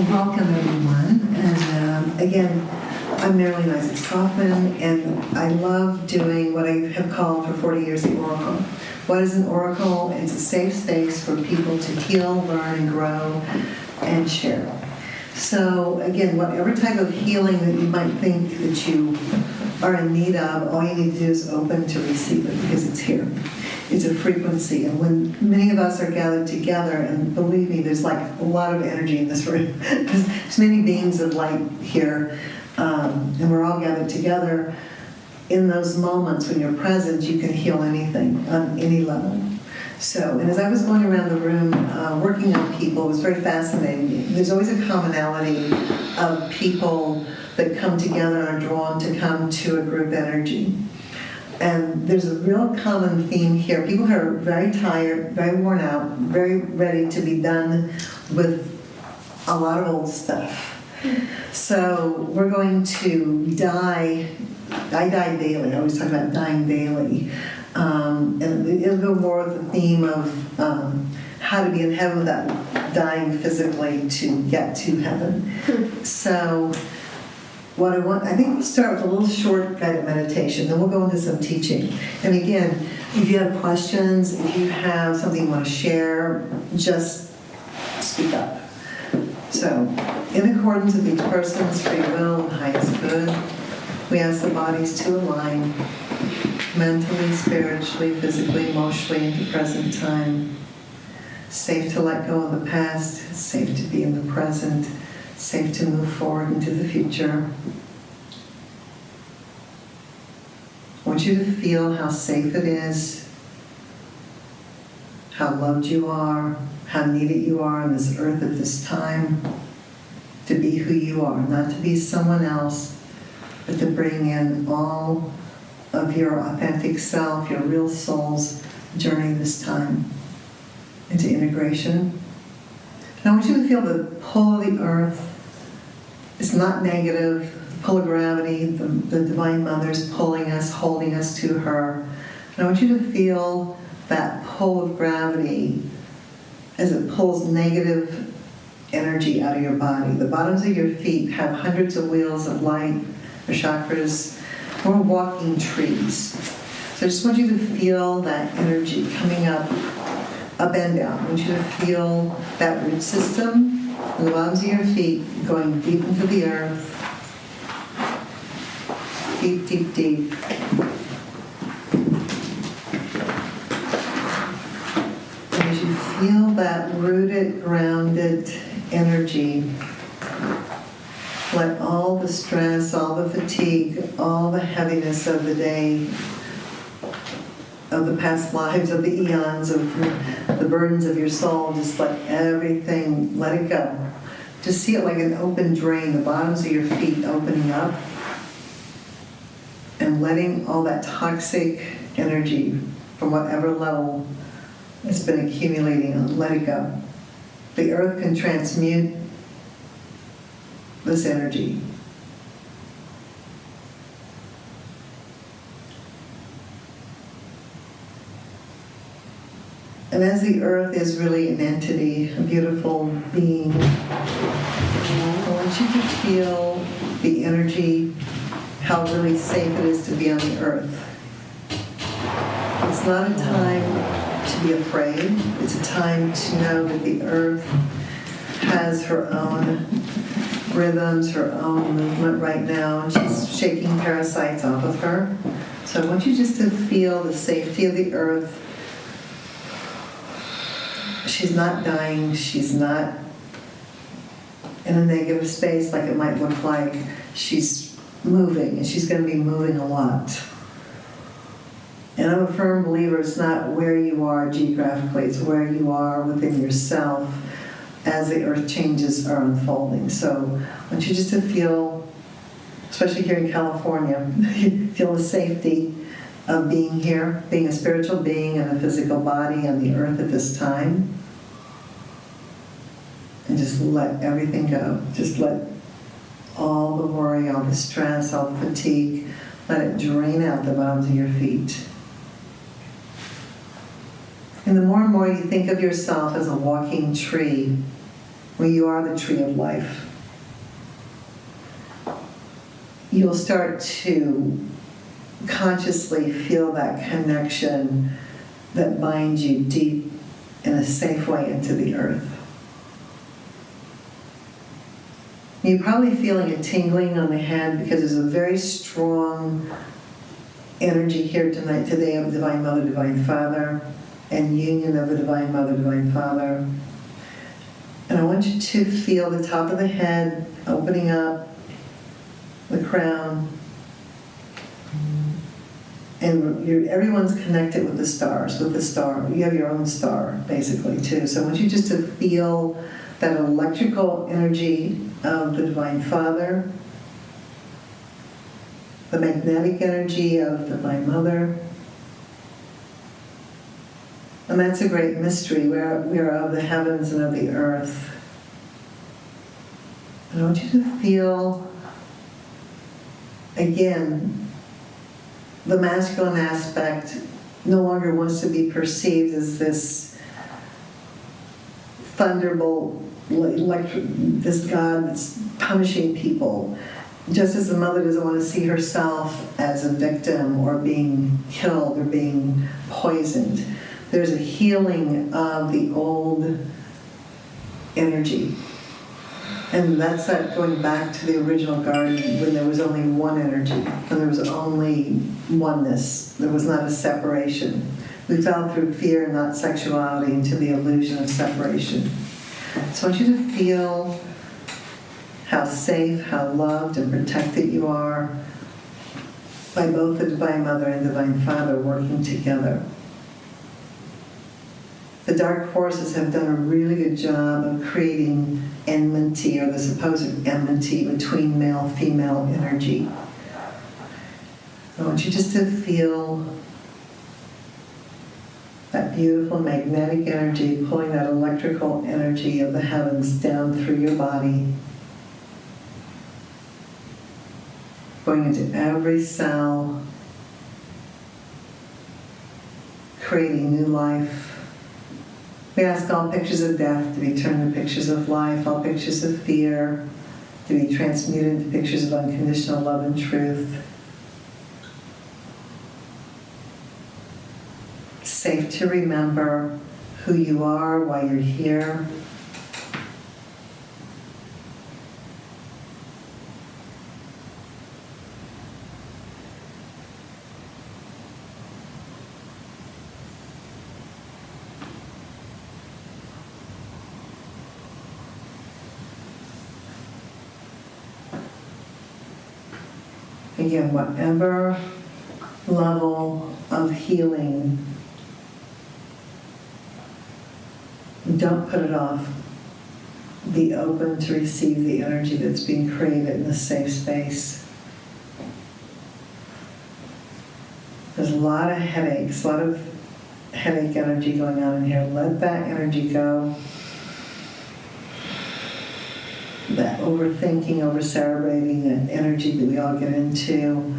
Well, welcome everyone. And again, I'm Marilene Kauffman, and I love doing what I have called for 40 years the Oracle. What is an Oracle? It's a safe space for people to heal, learn, and grow, and share. So again, whatever type of healing that you might think that you are in need of, all you need to do is open to receive it, because it's here. It's a frequency, and when many of us are gathered together, and believe me, there's like a lot of energy in this room. There's many beings of light here, and we're all gathered together. In those moments when you're present, you can heal anything on any level. So, and as I was going around the room working on people, it was very fascinating. There's always a commonality of people that come together and are drawn to come to a group energy. And there's a real common theme here. People who are very tired, very worn out, very ready to be done with a lot of old stuff. So we're going to die. I die daily. I always talk about dying daily. And it'll go more with the theme of how to be in heaven without dying physically to get to heaven. So what I think we'll start with a little short guided meditation, then we'll go into some teaching. And again, if you have questions, if you have something you want to share, just speak up. So, in accordance with each person's free will and highest good, we ask the bodies to align mentally, spiritually, physically, emotionally into present time. Safe to let go of the past, safe to be in the present, safe to move forward into the future. I want you to feel how safe it is, how loved you are, how needed you are on this earth at this time, to be who you are, not to be someone else, but to bring in all of your authentic self, your real soul's journey this time into integration. And I want you to feel the pull of the earth. It's not negative. The pull of gravity, the Divine Mother's pulling us, holding us to her. And I want you to feel that pull of gravity as it pulls negative energy out of your body. The bottoms of your feet have hundreds of wheels of light, or chakras. We're walking trees. So I just want you to feel that energy coming up and down. I want you to feel that root system from the bottoms of your feet going deep into the earth. Deep, deep, deep. And as you feel that rooted, grounded energy, let all the stress, all the fatigue, all the heaviness of the day, of the past lives, of the eons, of the burdens of your soul, just let everything, let it go. Just see it like an open drain, the bottoms of your feet opening up and letting all that toxic energy from whatever level it's been accumulating on, let it go. The earth can transmute this energy. And as the earth is really an entity, a beautiful being, I want you to feel the energy, how really safe it is to be on the earth. It's not a time to be afraid. It's a time to know that the earth has her own rhythms, her own movement right now, and she's shaking parasites off of her. So I want you just to feel the safety of the earth. She's not dying, she's not in a negative space like it might look like. She's moving, and she's going to be moving a lot. And I'm a firm believer it's not where you are geographically, it's where you are within yourself as the earth changes are unfolding. So I want you just to feel, especially here in California, feel the safety of being here, being a spiritual being in a physical body on the earth at this time. And just let everything go. Just let all the worry, all the stress, all the fatigue, let it drain out the bottoms of your feet. And the more and more you think of yourself as a walking tree, where you are the tree of life, you'll start to consciously feel that connection that binds you deep in a safe way into the earth. You're probably feeling a tingling on the head because there's a very strong energy here tonight, today, of Divine Mother, Divine Father, and union of the Divine Mother, Divine Father. And I want you to feel the top of the head opening up, the crown, and everyone's connected with the stars, with the star. You have your own star, basically, too. So I want you just to feel that electrical energy of the Divine Father, the magnetic energy of the Divine Mother. And that's a great mystery. We are of the heavens and of the earth. And I want you to feel, again, the masculine aspect no longer wants to be perceived as this thunderbolt, this God that's punishing people. Just as the mother doesn't want to see herself as a victim or being killed or being poisoned, there's a healing of the old energy. And that's that going back to the original garden when there was only one energy, when there was only oneness. There was not a separation. We fell through fear and not sexuality into the illusion of separation. So I want you to feel how safe, how loved and protected you are by both the Divine Mother and Divine Father working together. The dark forces have done a really good job of creating enmity, or the supposed enmity, between male-female energy. I want you just to feel that beautiful magnetic energy pulling that electrical energy of the heavens down through your body, going into every cell, creating new life. We ask all pictures of death to be turned into pictures of life, all pictures of fear to be transmuted into pictures of unconditional love and truth. Safe to remember who you are, why you're here. Again, whatever level of healing, don't put it off. Be open to receive the energy that's being created in this safe space. There's a lot of headaches, a lot of headache energy going on in here. Let that energy go. That overthinking, over-celebrating, that energy that we all get into.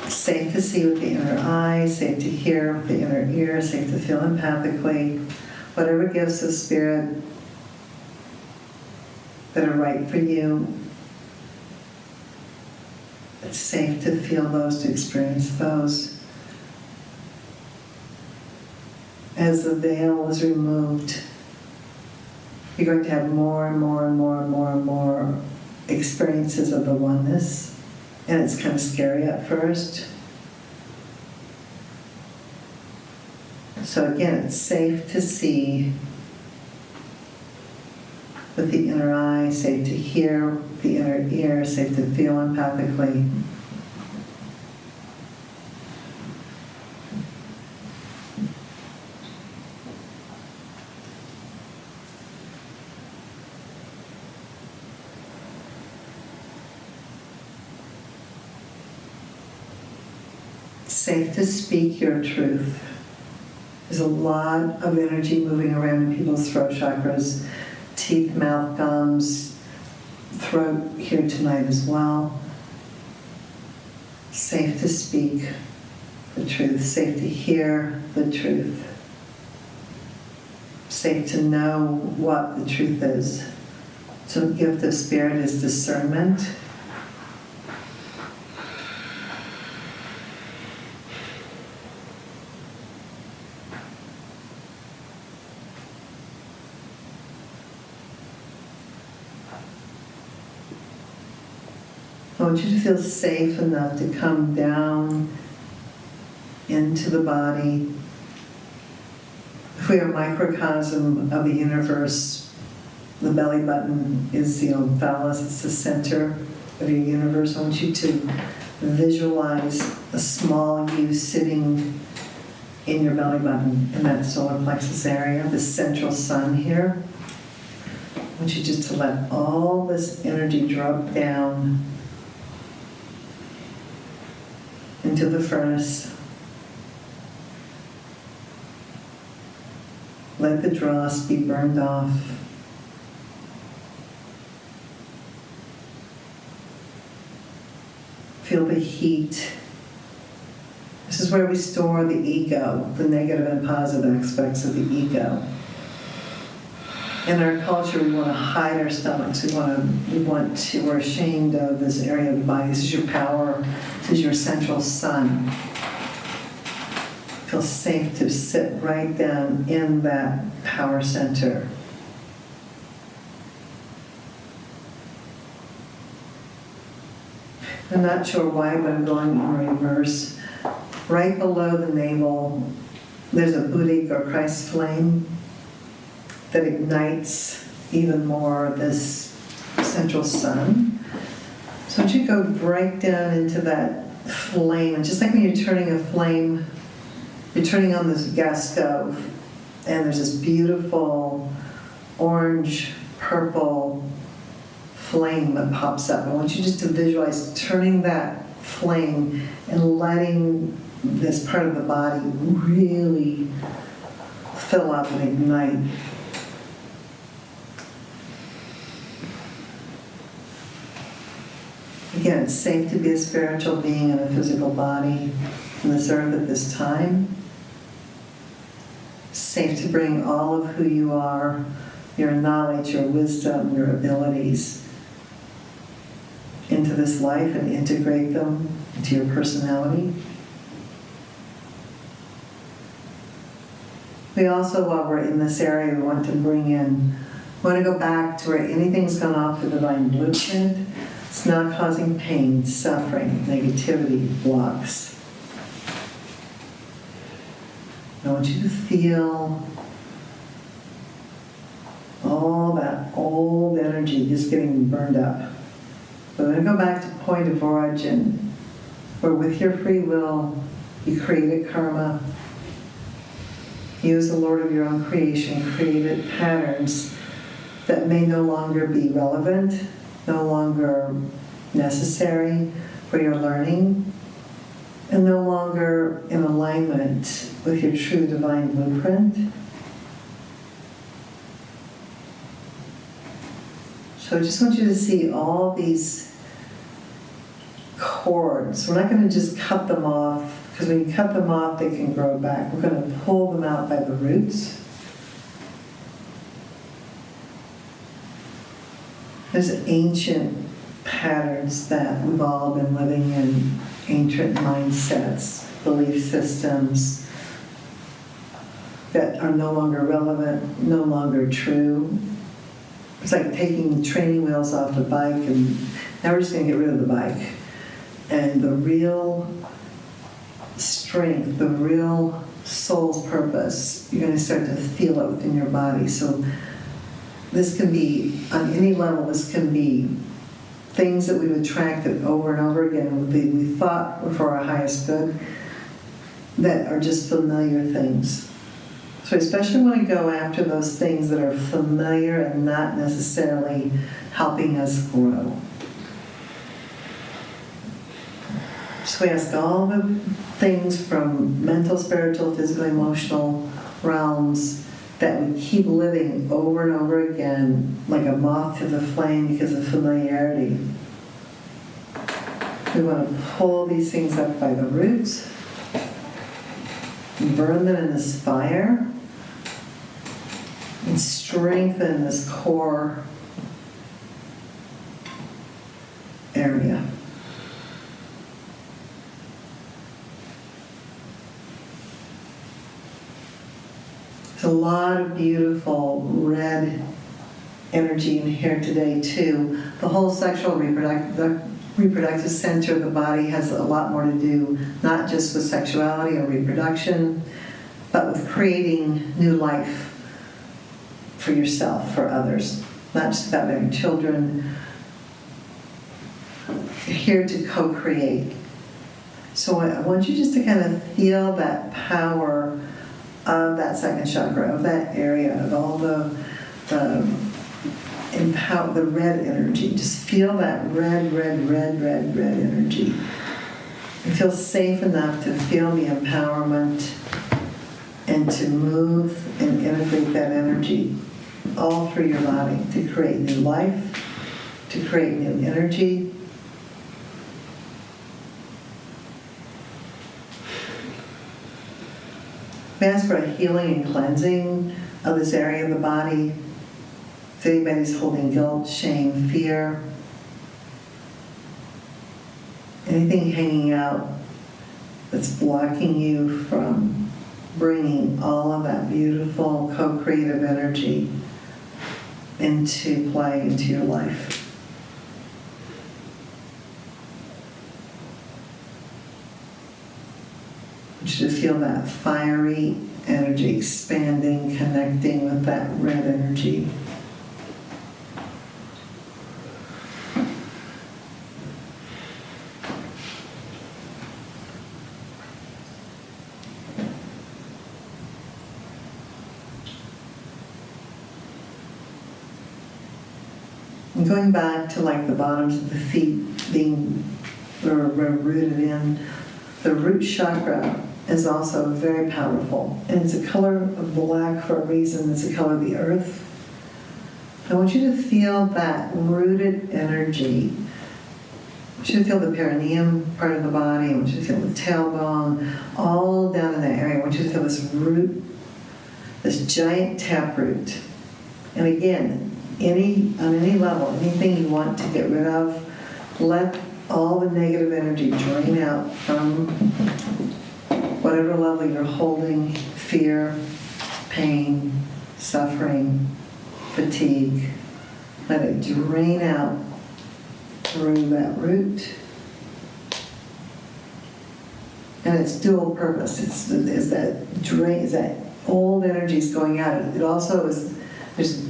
Safe to see with the inner eye, safe to hear with the inner ear, safe to feel empathically. Whatever gifts of spirit that are right for you, it's safe to feel those, to experience those. As the veil is removed, you're going to have more and more and more and more and more experiences of the oneness. And it's kind of scary at first. So again, it's safe to see with the inner eye, safe to hear with the inner ear, safe to feel empathically. Safe to speak your truth. There's a lot of energy moving around in people's throat chakras, teeth, mouth, gums, throat here tonight as well. Safe to speak the truth, safe to hear the truth. safe to know what the truth is. So the gift of spirit is discernment. I want you to feel safe enough to come down into the body. If we are a microcosm of the universe, the belly button is the omphalos, it's the center of your universe. I want you to visualize a small you sitting in your belly button, in that solar plexus area, the central sun here. I want you just to let all this energy drop down into the furnace. Let the dross be burned off. Feel the heat. This is where we store the ego, the negative and positive aspects of the ego. In our culture, we want to hide our stomachs. We're ashamed of this area of the body. This is your power. This is your central sun. Feel safe to sit right down in that power center. I'm not sure why, but I'm going in reverse. Right below the navel, there's a Buddhic or Christ flame that ignites even more this central sun. So once you go right down into that flame, and just like when you're turning a flame, you're turning on this gas stove, and there's this beautiful orange, purple flame that pops up. I want you just to visualize turning that flame and letting this part of the body really fill up and ignite. Again, it's safe to be a spiritual being in a physical body on this earth at this time. Safe to bring all of who you are, your knowledge, your wisdom, your abilities into this life and integrate them into your personality. We also, while we're in this area, we want to go back to where anything's gone off the divine blueprint. It's not causing pain, suffering, negativity, blocks. I want you to feel all that old energy just getting burned up. We're going to go back to point of origin, where with your free will, you created karma. You, as the Lord of your own creation, created patterns that may no longer be relevant, no longer necessary for your learning, and no longer in alignment with your true divine blueprint. So I just want you to see all these cords. We're not going to just cut them off, because when you cut them off, they can grow back. We're going to pull them out by the roots. There's ancient patterns that we've all been living in, ancient mindsets, belief systems that are no longer relevant, no longer true. It's like taking training wheels off the bike, and now we're just going to get rid of the bike. And the real strength, the real soul's purpose, you're going to start to feel it within your body. So this can be, on any level, this can be things that we've attracted over and over again, we thought were for our highest good, that are just familiar things. So I especially want to go after those things that are familiar and not necessarily helping us grow. So we ask all the things from mental, spiritual, physical, emotional realms that we keep living over and over again like a moth to the flame because of familiarity. We want to pull these things up by the roots, burn them in this fire, and strengthen this core area. There's a lot of beautiful red energy in here today too. The whole sexual reproductive center of the body has a lot more to do, not just with sexuality or reproduction, but with creating new life for yourself, for others. Not just about having children. You're here to co-create. So I want you just to kind of feel that power of that second chakra, of that area, of all the red energy. Just feel that red energy. And feel safe enough to feel the empowerment and to move and integrate that energy all through your body to create new life, to create new energy. We ask for a healing and cleansing of this area of the body. If anybody's holding guilt, shame, fear, anything hanging out that's blocking you from bringing all of that beautiful co-creative energy into play, into your life. I want you to feel that fiery energy expanding, connecting with that red energy. And going back to like the bottoms of the feet being rooted in, the root chakra is also very powerful. And it's a color of black for a reason. It's the color of the earth. I want you to feel that rooted energy. I want you to feel the perineum part of the body. I want you to feel the tailbone, all down in that area. I want you to feel this root, this giant taproot. And again, on any level, anything you want to get rid of, let all the negative energy drain out from whatever level you're holding, fear, pain, suffering, fatigue. Let it drain out through that root. And it's dual purpose. Is that drain, is that old energy is going out. It also is, there's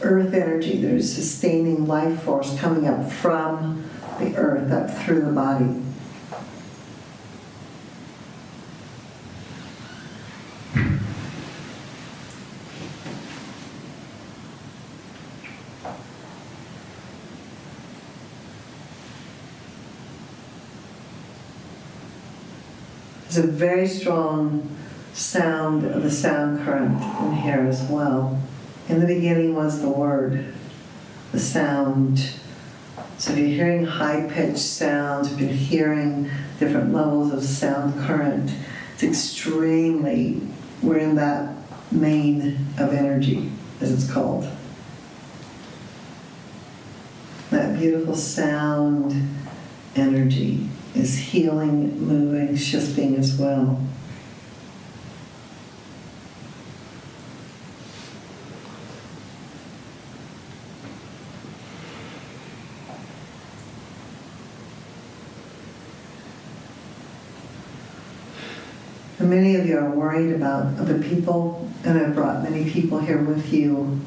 earth energy, there's sustaining life force coming up from the earth, up through the body. There's a very strong sound of the sound current in here as well. In the beginning was the word, the sound. So if you're hearing high-pitched sounds, if you're hearing different levels of sound current, it's extremely, we're in that main of energy, as it's called. That beautiful sound energy is healing, moving, shifting as well. And many of you are worried about other people, and I've brought many people here with you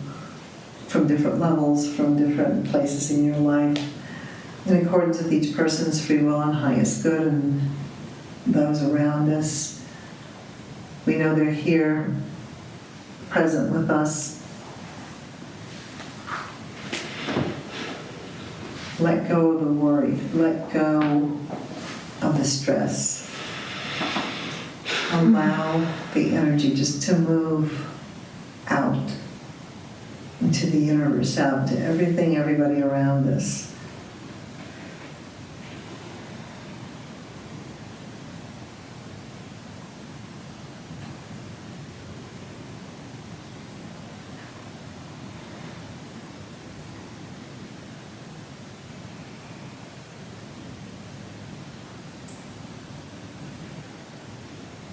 from different levels, from different places in your life, in accordance with each person's free will and highest good and those around us. We know they're here, present with us. Let go of the worry. Let go of the stress. Allow the energy just to move out into the universe, out to everything, everybody around us.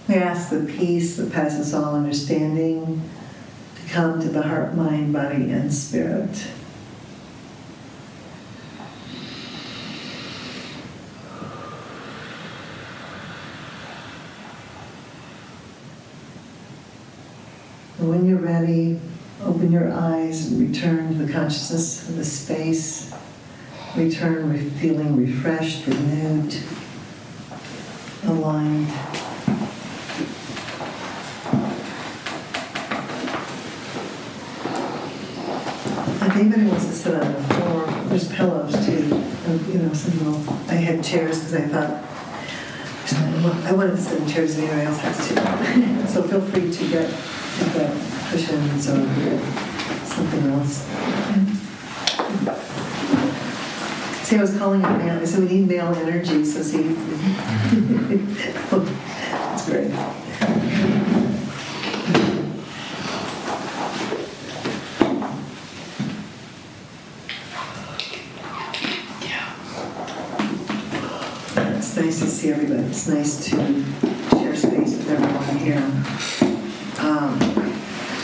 We ask the peace that passes all understanding to come to the heart, mind, body, and spirit. And when you're ready, open your eyes and return to the consciousness of the space. Return feeling refreshed, renewed, aligned. If anybody wants to sit on the floor, there's pillows too. And, I had chairs because I thought I wanted to sit in chairs and anybody else has to. So feel free to get cushions or something else. See, I was calling it male. I said we need male energy, so see. That's great. It's nice to see everybody. It's nice to share space with everyone here.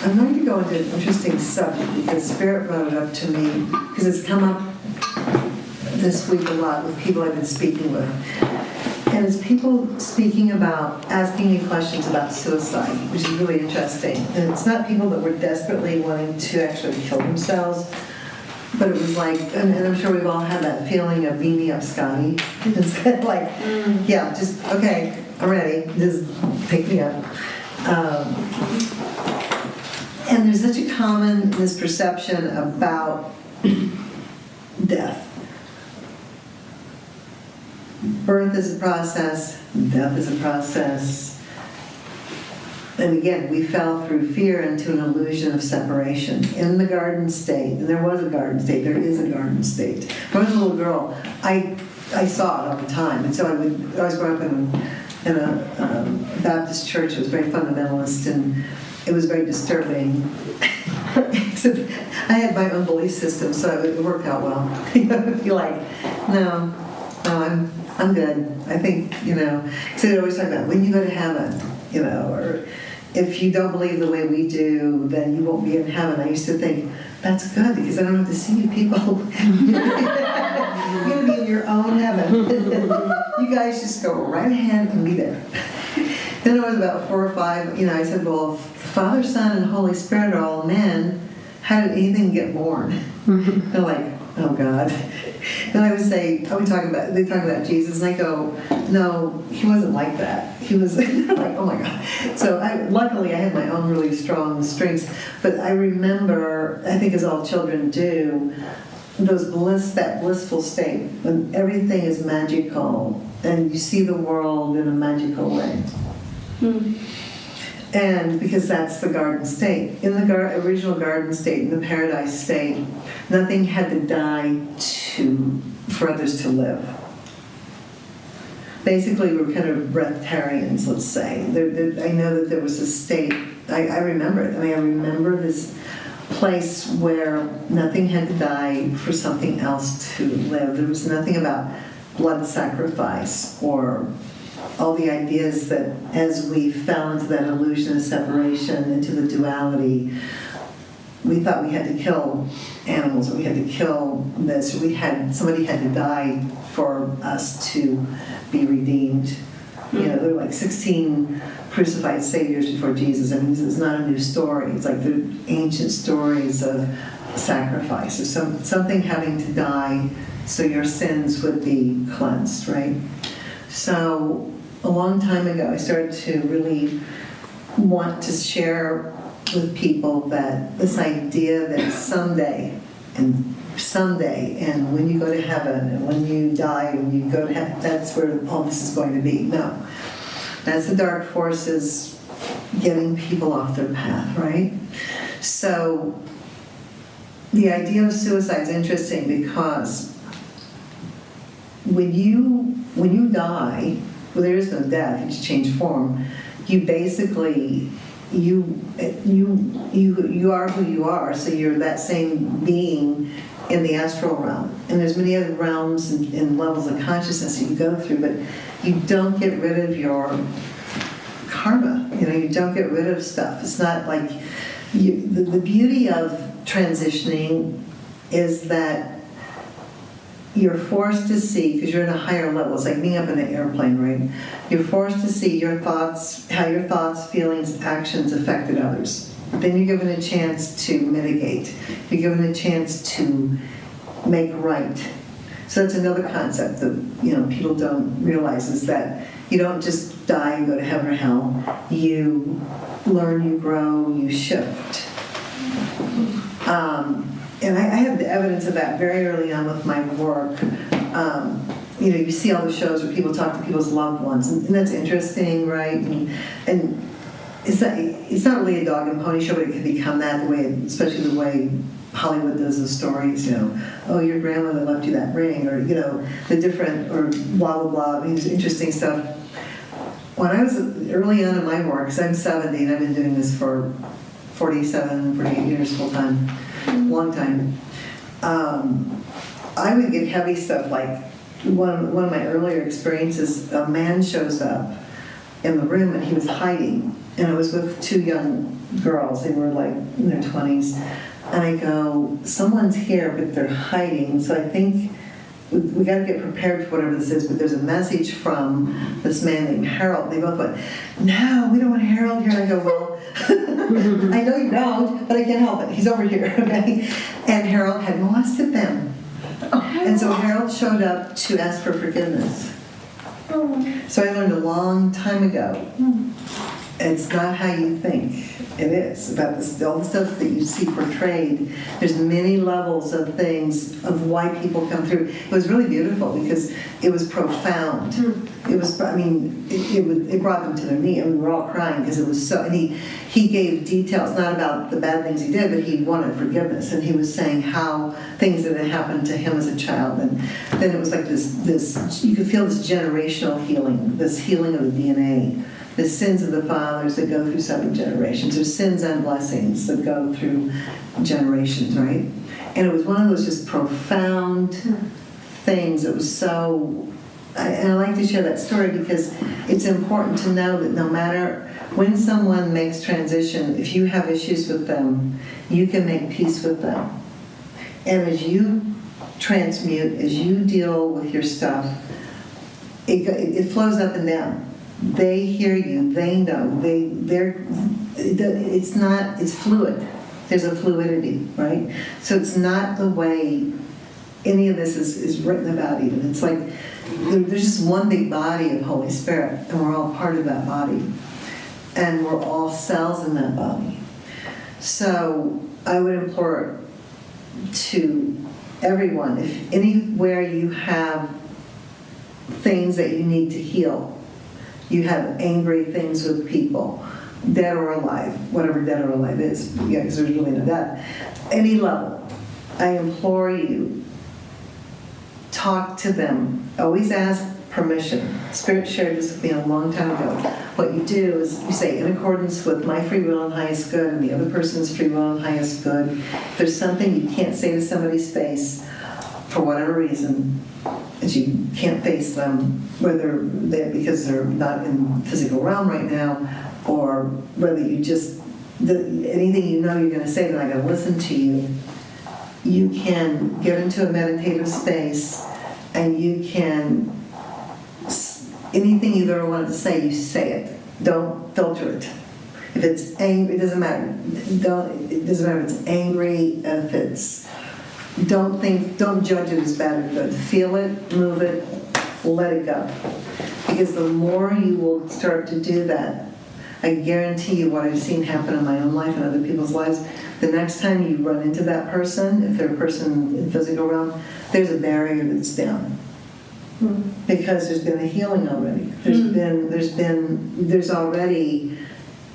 I'm going to go into an interesting subject because Spirit brought it up to me because it's come up this week a lot with people I've been speaking with. And it's people speaking about, asking me questions about suicide, which is really interesting. And it's not people that were desperately wanting to actually kill themselves, but it was like, and I'm sure we've all had that feeling of beam me up, Scotty. It's kind of like, yeah, just, okay, I'm ready, just pick me up. And there's such a common misperception about death. Birth is a process, death is a process. And again, we fell through fear into an illusion of separation. In the garden state, and there was a garden state, there is a garden state. When I was a little girl, I saw it all the time. And so I was growing up in a Baptist church. It was very fundamentalist, and it was very disturbing. Except I had my own belief system, so it worked out well. You're like, no, I'm good. I think, so they always talk about when you go to heaven, or if you don't believe the way we do, then you won't be in heaven. I used to think, that's good, because I don't have to see you people. You're going to be in your own heaven. You guys just go right ahead and be there. Then it was about 4 or 5, I said, well, if the Father, Son, and Holy Spirit are all men, how did anything get born? They're like, oh God. And I would say, they talk about Jesus, and I go, no, he wasn't like that. He was like, oh my God. So luckily I had my own really strong strengths, but I remember, I think as all children do, that blissful state when everything is magical and you see the world in a magical way. And because that's the garden state. In the original garden state, in the paradise state, nothing had to die for others to live. Basically, we were kind of breatharians, let's say. I know that there was a state, I remember it. I remember this place where nothing had to die for something else to live. There was nothing about blood sacrifice or all the ideas that as we fell into that illusion of separation, into the duality, we thought we had to kill animals, or we had to kill this, or somebody had to die for us to be redeemed. There were like 16 crucified saviors before Jesus. This is not a new story. It's like the ancient stories of sacrifice, of something having to die so your sins would be cleansed, right? So a long time ago, I started to really want to share with people that this idea that someday, and when you go to heaven, and when you die, when you go to heaven, that's where all this is going to be. No. That's the dark forces getting people off their path, right? So the idea of suicide is interesting because when you die, well, there is no death, you just change form. You basically, you are who you are, so you're that same being in the astral realm. And there's many other realms and levels of consciousness that you go through, but you don't get rid of your karma. You don't get rid of stuff. It's not like the beauty of transitioning is that you're forced to see, because you're in a higher level. It's like being up in an airplane, right? You're forced to see your thoughts, how your thoughts, feelings, actions affected others. Then you're given a chance to mitigate. You're given a chance to make right. So that's another concept that people don't realize, is that you don't just die and go to heaven or hell. You learn, you grow, you shift. And I have the evidence of that very early on with my work. You see all the shows where people talk to people's loved ones, and that's interesting, right? And it's not really a dog and pony show, but it can become that, especially the way Hollywood does the stories. Oh, your grandmother left you that ring, or the different, or blah blah blah. It's interesting stuff. When I was early on in my work, because I'm 70 and I've been doing this for 48 years full time. Long time. I would get heavy stuff like one of my earlier experiences. A man shows up in the room and he was hiding, and I was with two young girls. They were like in their 20s, and I go, "Someone's here, but they're hiding." So I think we got to get prepared for whatever this is. But there's a message from this man named Harold. They both went, "No, we don't want Harold here." And I go, "Well." I know you don't, but I can't help it. He's over here, okay? And Harold had molested them. And so Harold showed up to ask for forgiveness. So I learned a long time ago, it's not how you think it is. About all the stuff that you see portrayed, there's many levels of things, of why people come through. It was really beautiful because it was profound. It was, it brought them to their knee, and we were all crying because it was so, and he gave details, not about the bad things he did, but he wanted forgiveness, and he was saying how things that had happened to him as a child, and then it was like this you could feel this generational healing, this healing of the DNA, the sins of the fathers that go through 7 generations, or sins and blessings that go through generations, right? And it was one of those just profound things. It was so, and I like to share that story because it's important to know that no matter when someone makes transition, if you have issues with them, you can make peace with them. And as you transmute, as you deal with your stuff, it flows up and down. They hear you, they know, it's fluid. There's a fluidity, right? So it's not the way any of this is written about even. It's like there's just one big body of Holy Spirit, and we're all part of that body. And we're all cells in that body. So I would implore to everyone, if anywhere you have things that you need to heal, you have angry things with people, dead or alive, whatever dead or alive is, because there's really no death. Any level, I implore you, talk to them. Always ask permission. Spirit shared this with me a long time ago. What you do is you say, in accordance with my free will and highest good and the other person's free will and highest good, if there's something you can't say to somebody's face for whatever reason, that you can't face them, whether because they're not in the physical realm right now, or whether you just, anything you know you're going to say, they're not going to listen to you, you can get into a meditative space and you can, anything you've ever wanted to say, you say it. Don't filter it. If it's angry, it doesn't matter. It doesn't matter if it's angry, if it's, don't judge it as bad or good. Feel it, move it, let it go. Because the more you will start to do that, I guarantee you what I've seen happen in my own life and other people's lives, the next time you run into that person, if they're a person in the physical realm, there's a barrier that's down. Because there's been a healing already. There's already,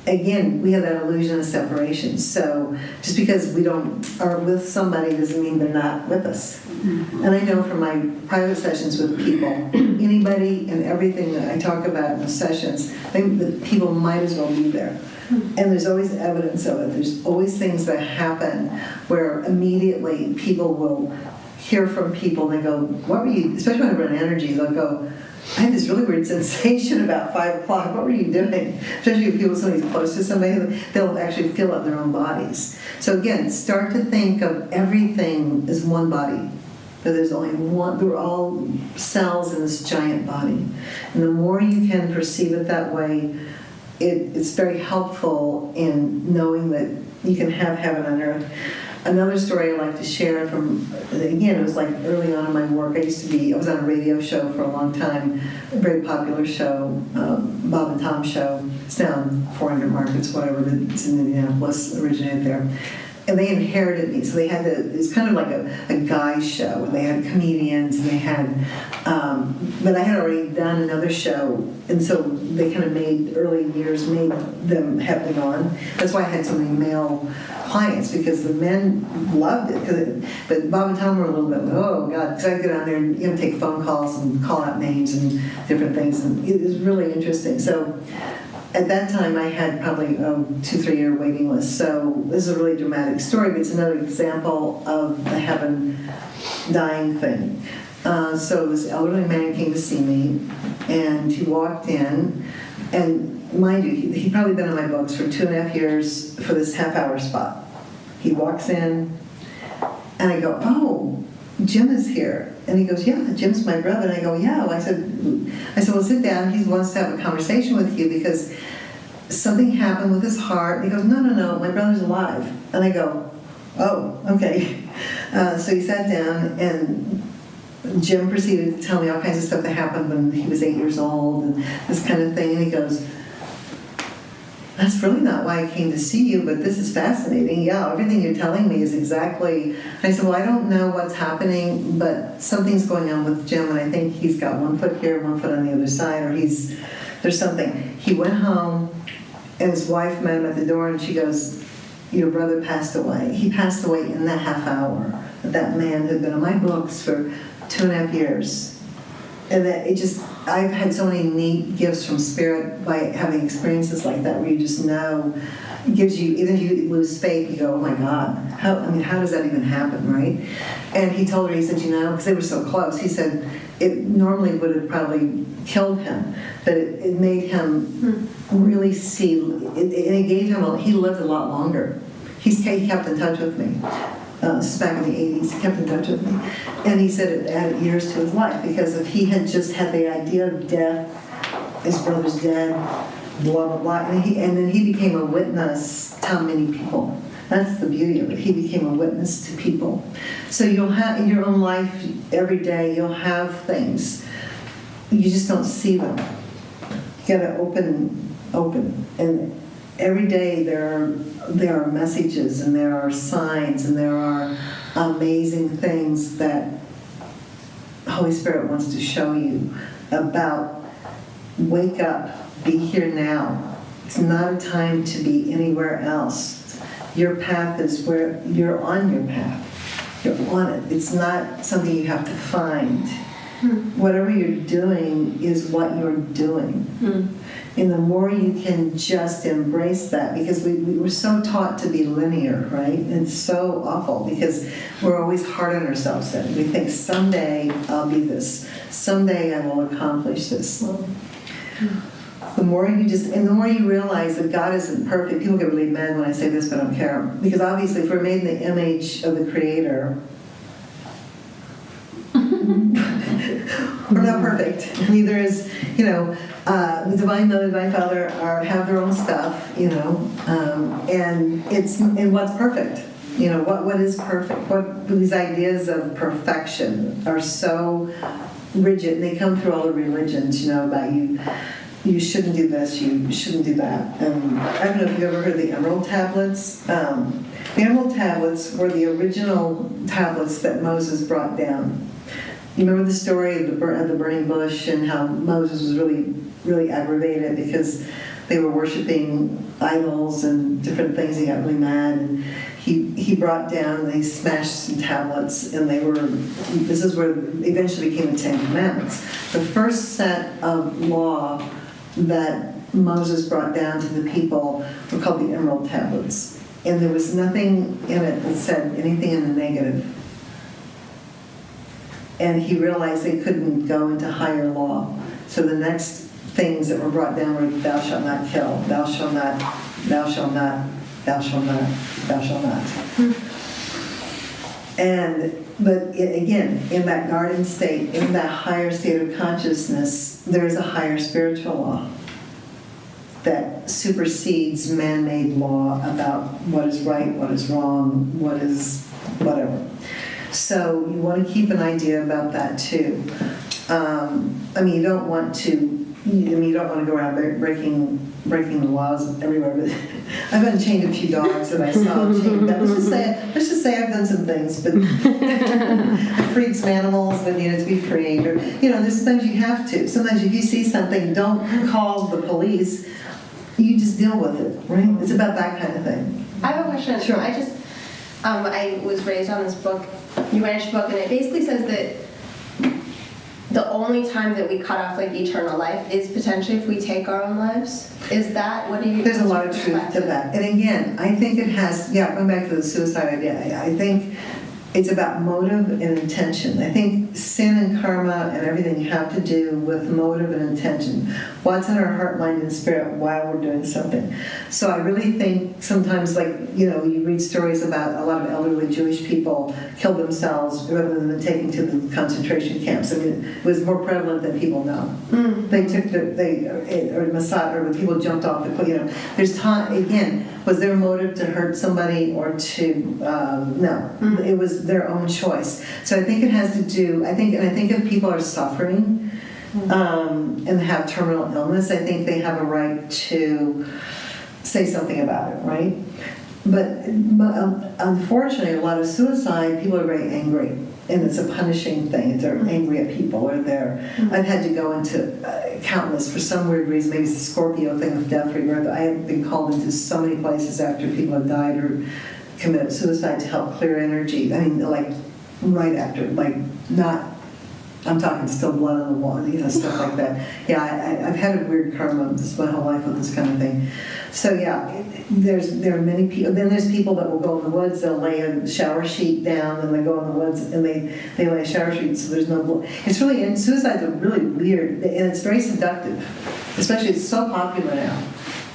again, we have that illusion of separation. So just because we are with somebody doesn't mean they're not with us. And I know from my private sessions with people, anybody and everything that I talk about in the sessions, I think that people might as well be there. And there's always evidence of it. There's always things that happen where immediately people will hear from people and they go, what were you, especially when I run energy, they'll go, I had this really weird sensation about 5 o'clock. What were you doing? Especially if somebody's close to somebody, they'll actually feel it in their own bodies. So again, start to think of everything as one body. That there's only one, we're all cells in this giant body. And the more you can perceive it that way, it's very helpful in knowing that you can have heaven on earth. Another story I like to share from, again, it was like early on in my work. I was on a radio show for a long time, a very popular show, Bob and Tom show. It's now in 400 markets, whatever, it's in Indianapolis, originated there. And they inherited me, so they had it's kind of like a guy show, and they had comedians, and they had, but I had already done another show, and so they kind of made them have them on. That's why I had so many male clients, because the men loved it. But Bob and Tom were a little bit, oh God, because I'd get on there and take phone calls and call out names and different things, and it was really interesting. So at that time, I had probably 2-3 year waiting list. So this is a really dramatic story, but it's another example of the heaven dying thing. So this elderly man came to see me, and he walked in, and mind you, he'd probably been in my books for 2.5 years for this half-hour spot. He walks in, and I go, oh, Jim is here. And he goes, yeah, Jim's my brother. And I go, yeah. I said, well, sit down. He wants to have a conversation with you because something happened with his heart. And he goes, no, my brother's alive. And I go, oh, okay. So he sat down, and Jim proceeded to tell me all kinds of stuff that happened when he was 8 years old and this kind of thing. And he goes, that's really not why I came to see you, but this is fascinating. Yeah, everything you're telling me is exactly. I said, well, I don't know what's happening, but something's going on with Jim, and I think he's got 1 foot here, 1 foot on the other side, or there's something. He went home, and his wife met him at the door, and she goes, your brother passed away. He passed away in that half hour. That man had been in my books for 2.5 years. And that I've had so many neat gifts from Spirit by having experiences like that, where you just know, it gives you, even if you lose faith, you go, oh my God, how does that even happen, right? And he told her, he said, because they were so close, he said, it normally would have probably killed him, but it made him really see, and it gave him, he lived a lot longer. He kept in touch with me. This is back in the 80s, he kept in touch with me. And he said it added years to his life, because if he had just had the idea of death, his brother's dead, blah, blah, blah, and then he became a witness to many people. That's the beauty of it. He became a witness to people. So you'll have, in your own life, every day, you'll have things. You just don't see them. You gotta open. And every day there are messages, and there are signs, and there are amazing things that Holy Spirit wants to show you about. Wake up, be here now. It's not a time to be anywhere else. Your path is where you're on your path. You're on it. It's not something you have to find. Whatever you're doing is what you're doing. And the more you can just embrace that, because we were so taught to be linear, right? It's so awful, because we're always hard on ourselves then. We think, someday I'll be this. Someday I will accomplish this. The more you realize that God isn't perfect, people get really mad when I say this, but I don't care. Because obviously, if we're made in the image of the Creator, we're not perfect. Neither is, the Divine Mother, Divine Father have their own stuff, and what's perfect? What is perfect? These ideas of perfection are so rigid, and they come through all the religions, about you shouldn't do this, you shouldn't do that. I don't know if you've ever heard of the Emerald Tablets. The Emerald Tablets were the original tablets that Moses brought down. You remember the story of the burning bush, and how Moses was really, really aggravated because they were worshiping idols and different things. He got really mad, and he brought down, they smashed some tablets, and this is where it eventually became the Ten Commandments. The first set of law that Moses brought down to the people were called the Emerald Tablets. And there was nothing in it that said anything in the negative. And he realized they couldn't go into higher law. So the next things that were brought down were thou shalt not kill, thou shalt not, thou shalt not, thou shalt not, thou shalt not. But again, in that garden state, in that higher state of consciousness, there is a higher spiritual law that supersedes man-made law about what is right, what is wrong, what is whatever. So you want to keep an idea about that too. You don't want to. You don't want to go around breaking the laws everywhere. But I've unchained a few dogs that I saw chained up. Let's just say I've done some things, but I freed some animals that needed to be freed. Or there's sometimes you have to. Sometimes if you see something, don't call the police. You just deal with it, right? It's about that kind of thing. I have a question. Sure. I was raised on this book, New Age book, and it basically says that the only time that we cut off eternal life is potentially if we take our own lives. Is that what do you? There's a lot of truth to that, and again, I think it has. Going back to the suicide idea, I think it's about motive and intention. I think sin and karma and everything have to do with motive and intention. What's in our heart, mind, and spirit while we're doing something. So I really think sometimes, you read stories about a lot of elderly Jewish people killed themselves rather than taken to the concentration camps. It was more prevalent than people know. They took or Masad, or when people jumped off the, there's time, again, was their motive to hurt somebody or to, no, it was their own choice. So I think it has to do, I think if people are suffering and have terminal illness, I think they have a right to say something about it, right? But unfortunately, a lot of suicide, people are very angry, and it's a punishing thing. They're angry at people, or I've had to go into countless, for some weird reason, maybe it's the Scorpio thing with death rebirth. I have been called into so many places after people have died or committed suicide to help clear energy. Right after, not. I'm talking still blood on the wall, stuff like that. Yeah, I've had a weird karma my whole life with this kind of thing. So there are many people. Then there's people that will go in the woods. They'll lay a shower sheet down, and they go in the woods and they lay a shower sheet so there's no blood. It's really, and suicide's a really weird, and it's very seductive. Especially, it's so popular now.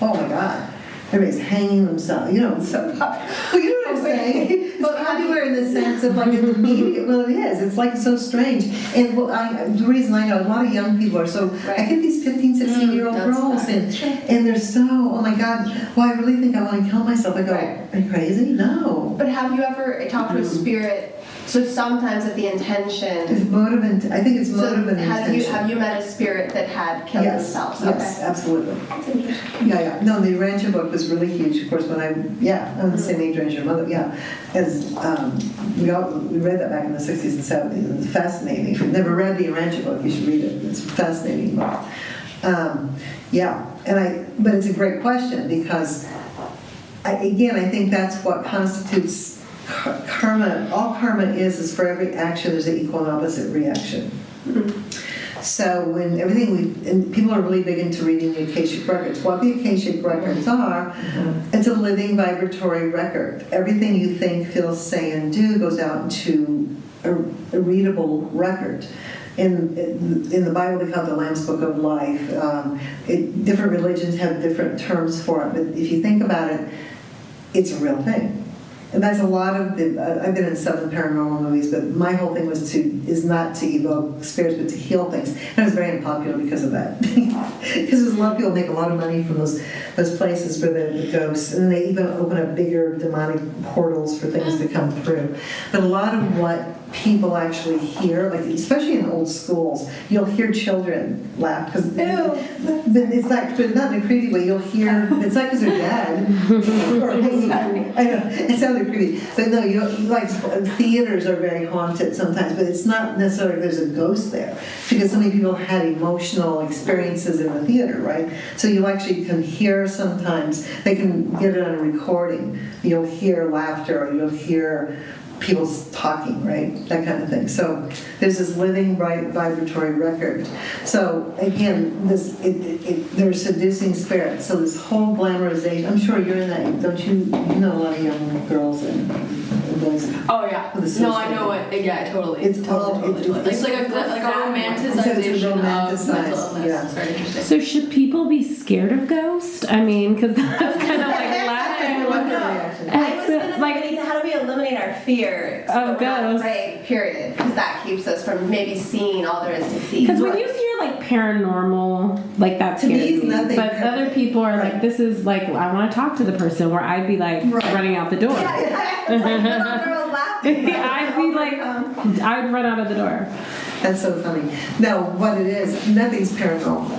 Oh my God. Everybody's hanging themselves. So popular. Well, you know what I'm saying? It's popular in the sense of in the media. Well, it is. It's so strange. And the reason I know a lot of young people are so. Right. I get these 15, 16-year-old girls, and they're so. Oh my God! Well, I really think I want to kill myself. I go, Are you crazy? No. But have you ever talked to a spirit? So sometimes at the intention. It's motive and I think it's motive and intention. Have you met a spirit that had killed themselves? Yes, absolutely. That's interesting. Yeah. No, the Rancher book was really huge. Of course, when I'm the same age as your mother. Yeah, as we read that back in the 60s and 70s. It's fascinating. If you've never read the Rancher book, you should read it. It's a fascinating book. But it's a great question because, I think that's what constitutes karma. All karma is for every action there's an equal and opposite reaction. So when and people are really big into reading the Akashic records. What the Akashic records are, it's a living vibratory record. Everything you think, feel, say, and do goes out into a readable record. In the Bible, they call it the Lamb's Book of Life. Different religions have different terms for it, but if you think about it, it's a real thing. And that's a lot of I've been in 7 paranormal movies, but my whole thing is not to evoke spirits, but to heal things. And it was very unpopular because of that. Because there's a lot of people make a lot of money from those places for the ghosts, and they even open up bigger demonic portals for things to come through. But a lot of what people actually hear, especially in old schools, you'll hear children laugh because it's not in a creepy way. You'll hear it's not because they're dead. I know it sounded creepy, but no, theaters are very haunted sometimes, but it's not necessarily there's a ghost there because so many people had emotional experiences in the theater, right? So you actually can hear sometimes. They can get it on a recording. You'll hear laughter, or you'll hear people talking, right? That kind of thing. So there's this living, bright, vibratory record. So again, they're seducing spirits. So this whole glamorization. I'm sure you're in that. Don't you? You know a lot of young girls and buildings. Oh yeah. With the No, suicide I know rate. it. Yeah, totally. It's all- Totally. it's like a romanticization of mental illness. yeah. It's very interesting. So should people be scared of ghosts? I mean, because that's kind of like laughing. I was gonna Like- say, how do we eliminate our fear so Of that we're not ghosts. afraid, period? Because that keeps us from maybe seeing all there is to see. Because when you hear like paranormal, like that To me, scares it's me. nothing But par- other people are Right. like, this is like, I want to talk to the person. Where I'd be like Right. running out the door. It's like little girls laughing. I'd be like, I'd run out of the door. That's so funny. No, what it is, nothing's paranormal.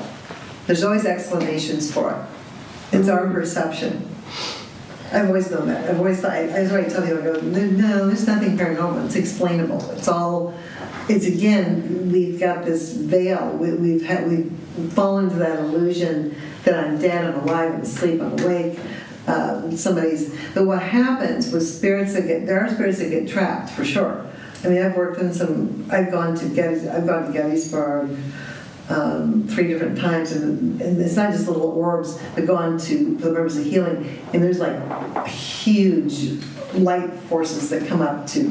There's always explanations for it. It's our perception. I've always known that. I've always thought, I always tell people, I go, no, there's nothing paranormal. It's explainable. It's again, we've got this veil. We've fallen into that illusion that I'm dead, I'm alive, I'm asleep, I'm awake. But what happens with spirits there are spirits that get trapped, for sure. I mean, I've gone to Gettysburg 3 different times, and it's not just little orbs that go on for the purpose of healing, and there's like huge light forces that come up to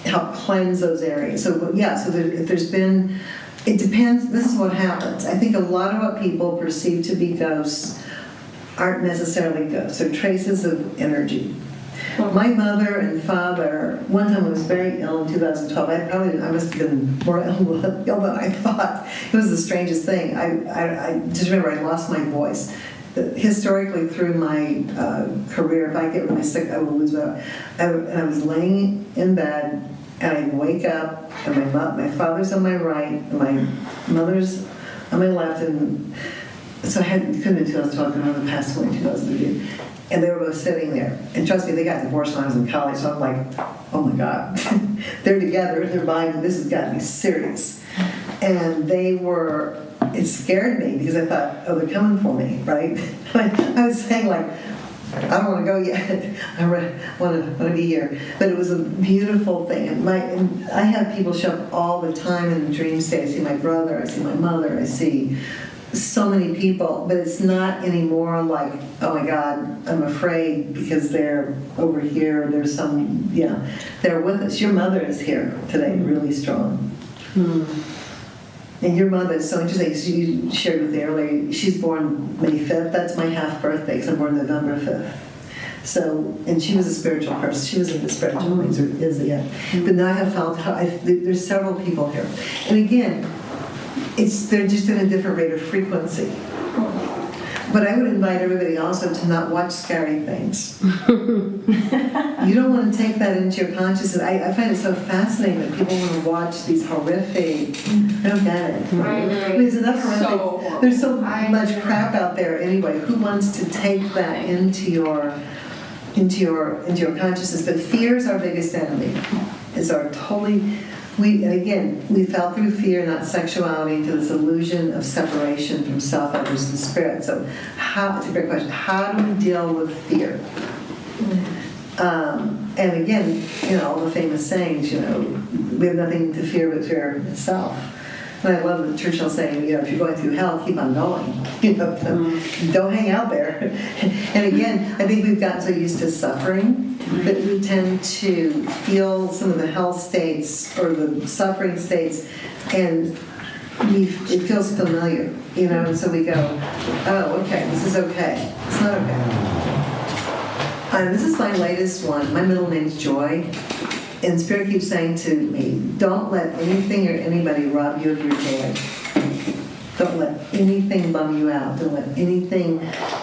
help cleanse those areas. So yeah, if there's been, it depends, this is what happens. I think a lot of what people perceive to be ghosts aren't necessarily ghosts, they're traces of energy. My mother and father, one time I was very ill in 2012. I must have been more ill than I thought. It was the strangest thing. I just remember I lost my voice. Historically, through my career, if I get really sick, I will lose my. And I was laying in bed, and I'd wake up, and my father's on my right, and my mother's on my left, and so it couldn't be 2012. My mother passed away in 2013. And they were both sitting there. And trust me, they got divorced when I was in college, so I'm like, oh my God. They're together, they're buying, this has got to be serious. And it scared me because I thought, oh, they're coming for me, right? I was saying like, I don't want to go yet. I want to be here. But it was a beautiful thing. And I have people show up all the time in the dream state. I see my brother, I see my mother, I see so many people, but it's not anymore like, oh my God, I'm afraid because they're over here, they're with us. Your mother is here today, really strong. And your mother is so interesting, because you shared with me earlier, she's born May 5th, that's my half birthday, because I'm born November 5th. So, and she was a spiritual person, she was in the spiritual things, or is yet. But now I have found, there's several people here. And again, they're just in a different rate of frequency. But I would invite everybody also to not watch scary things. You don't want to take that into your consciousness. I find it so fascinating that people want to watch these horrific. I don't get it. Right. There's enough horrific. So There's so much crap out there anyway. Who wants to take that into your consciousness? But fear is our biggest enemy. It's our we fell through fear, not sexuality, into this illusion of separation from self, others, and spirit. So it's a great question. How do we deal with fear? And again, all the famous sayings, we have nothing to fear but fear itself. And I love the Churchill saying, if you're going through hell, keep on going. Don't hang out there. And again, I think we've gotten so used to suffering that we tend to feel some of the hell states or the suffering states, and it feels familiar, and so we go, oh, okay, this is okay. It's not okay. This is my latest one. My middle name's Joy. And Spirit keeps saying to me, don't let anything or anybody rob you of your joy. Don't let anything bum you out. Don't let anything,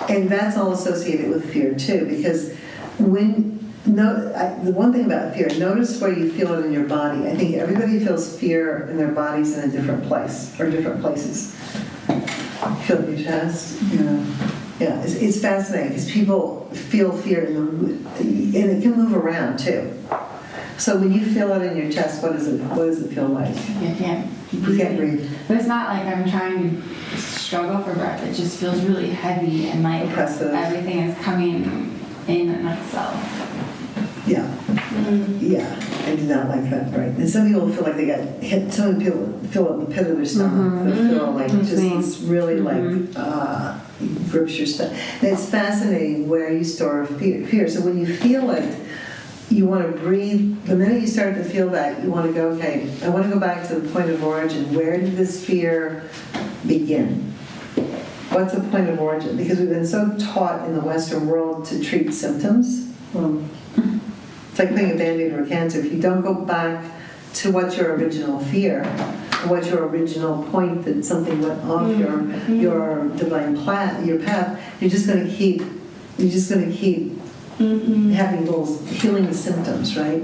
and that's all associated with fear too, because the one thing about fear, notice where you feel it in your body. I think everybody feels fear in their bodies in a different place, or different places. Feel it in your chest, Yeah, it's fascinating, because people feel fear, and it can move around too. So when you feel it in your chest, what does it feel like? You can't breathe. But it's not like I'm trying to struggle for breath. It just feels really heavy and like Oppressive. everything is coming in and itself. Yeah. Yeah, I do not like that, right? And some people feel like they got hit. Some people feel it in the pit of their stomach. They feel like just this really grips your stomach. And it's fascinating where you store fear. So when you feel it, you want to breathe. The minute you start to feel that, you want to go, okay, I want to go back to the point of origin. Where did this fear begin? What's the point of origin? Because we've been so taught in the Western world to treat symptoms. It's like putting a Band-Aid over cancer. If you don't go back to what's your original fear, what's your original point that something went off your divine your path, you're just going to keep having those healing symptoms, right?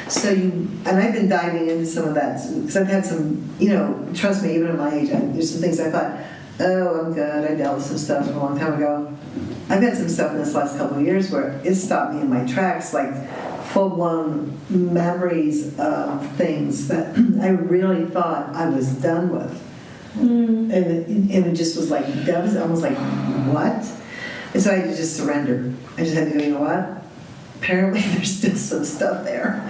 So and I've been diving into some of that because I've had some, trust me, even at my age, there's some things I thought, oh, I'm good. I dealt with some stuff a long time ago. I've had some stuff in this last couple of years where it stopped me in my tracks, like full-blown memories of things that I really thought I was done with. And it just was like, that was almost like, what? And so I had to just surrender. I just had to go, you know what? Apparently there's still some stuff there.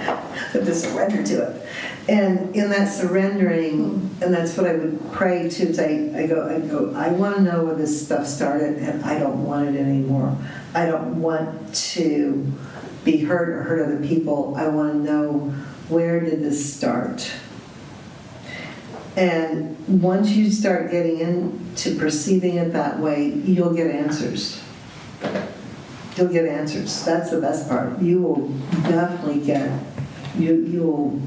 So just surrender to it. And in that surrendering, and that's what I would pray to say, I go, I want to know where this stuff started, and I don't want it anymore. I don't want to be hurt or hurt other people. I want to know, where did this start? And once you start getting into perceiving it that way, you'll get answers. You'll get answers. That's the best part. You will definitely get, you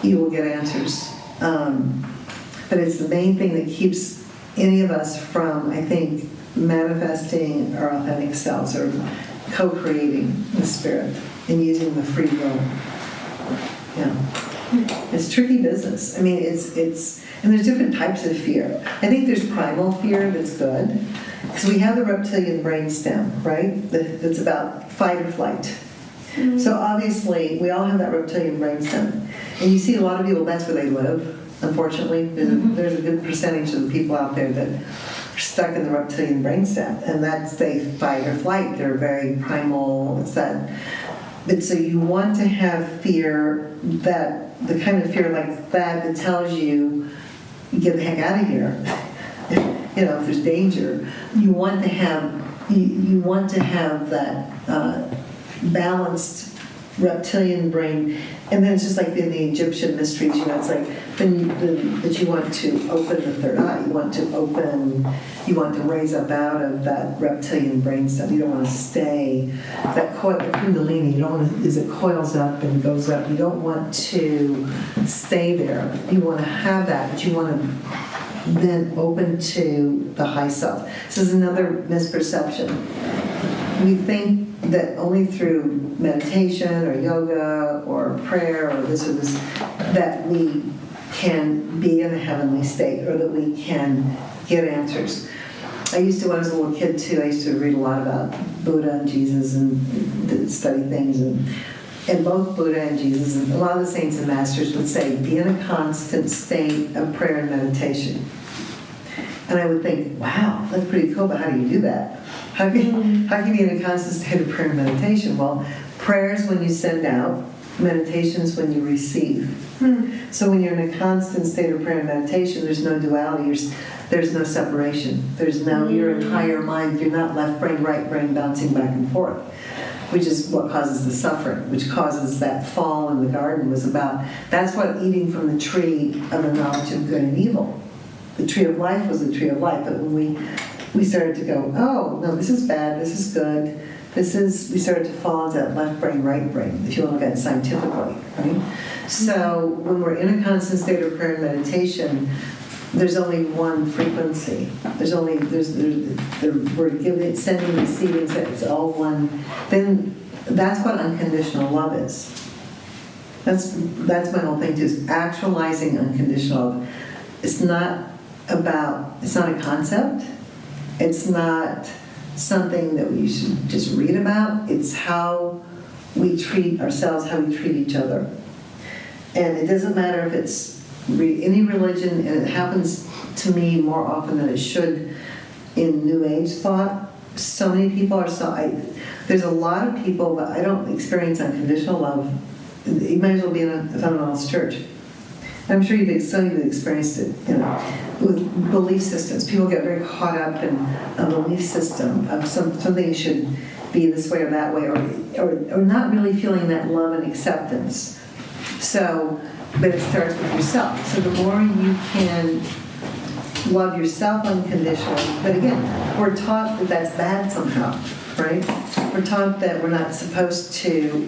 will get answers. But it's the main thing that keeps any of us from, I think, manifesting our authentic selves or co-creating the spirit and using the free will. Yeah. It's tricky business. I mean, and there's different types of fear. I think there's primal fear that's good, because we have the reptilian brainstem, right? That's about fight or flight. So obviously, we all have that reptilian brainstem. And you see a lot of people, that's where they live, unfortunately. There's a good percentage of the people out there that are stuck in the reptilian brainstem. And they fight or flight. They're very primal. It's that. But so you want to have fear, the kind of fear like that tells you, get the heck out of here. If there's danger, you want to have that balanced reptilian brain. And then it's just like in the Egyptian mysteries, it's like that you want to open the third eye. You want to raise up out of that reptilian brain stuff. You don't want to stay, that coil, the kundalini, you don't want to, as it coils up and goes up, you don't want to stay there. You want to have that, but you want to then open to the high self. This is another misperception. We think that only through meditation or yoga or prayer or this that we can be in a heavenly state or that we can get answers. I used to, when I was a little kid too, I used to read a lot about Buddha and Jesus and study things, and both Buddha and Jesus and a lot of the saints and masters would say, be in a constant state of prayer and meditation. And I would think, wow, that's pretty cool, but how do you do that? How can you be in a constant state of prayer and meditation? Well, prayer is when you send out, meditation is when you receive. So when you're in a constant state of prayer and meditation, there's no duality, there's no separation. You're in higher mind, you're not left brain, right brain bouncing back and forth, which is what causes the suffering, which causes that fall in the garden was about. That's what eating from the tree of the knowledge of good and evil. The tree of life was the tree of life, but when we started to go, oh, no, this is bad, this is good, we started to fall into that left brain, right brain, if you want to look at it scientifically, right? So when we're in a constant state of prayer and meditation, there's only one frequency. We're giving, sending, receiving, it's all one. Then that's what unconditional love is. That's my whole thing too, is actualizing unconditional love. It's not a concept. It's not something that we should just read about. It's how we treat ourselves, how we treat each other. And it doesn't matter if it's any religion, and it happens to me more often than it should in New Age thought. So many people are there's a lot of people that I don't experience unconditional love. You might as well be in a fundamentalist church. I'm sure you've experienced it, with belief systems. People get very caught up in a belief system of something should be this way or that way, or not really feeling that love and acceptance. So, but it starts with yourself. So the more you can love yourself unconditionally, but again, we're taught that that's bad somehow, right? We're taught that we're not supposed to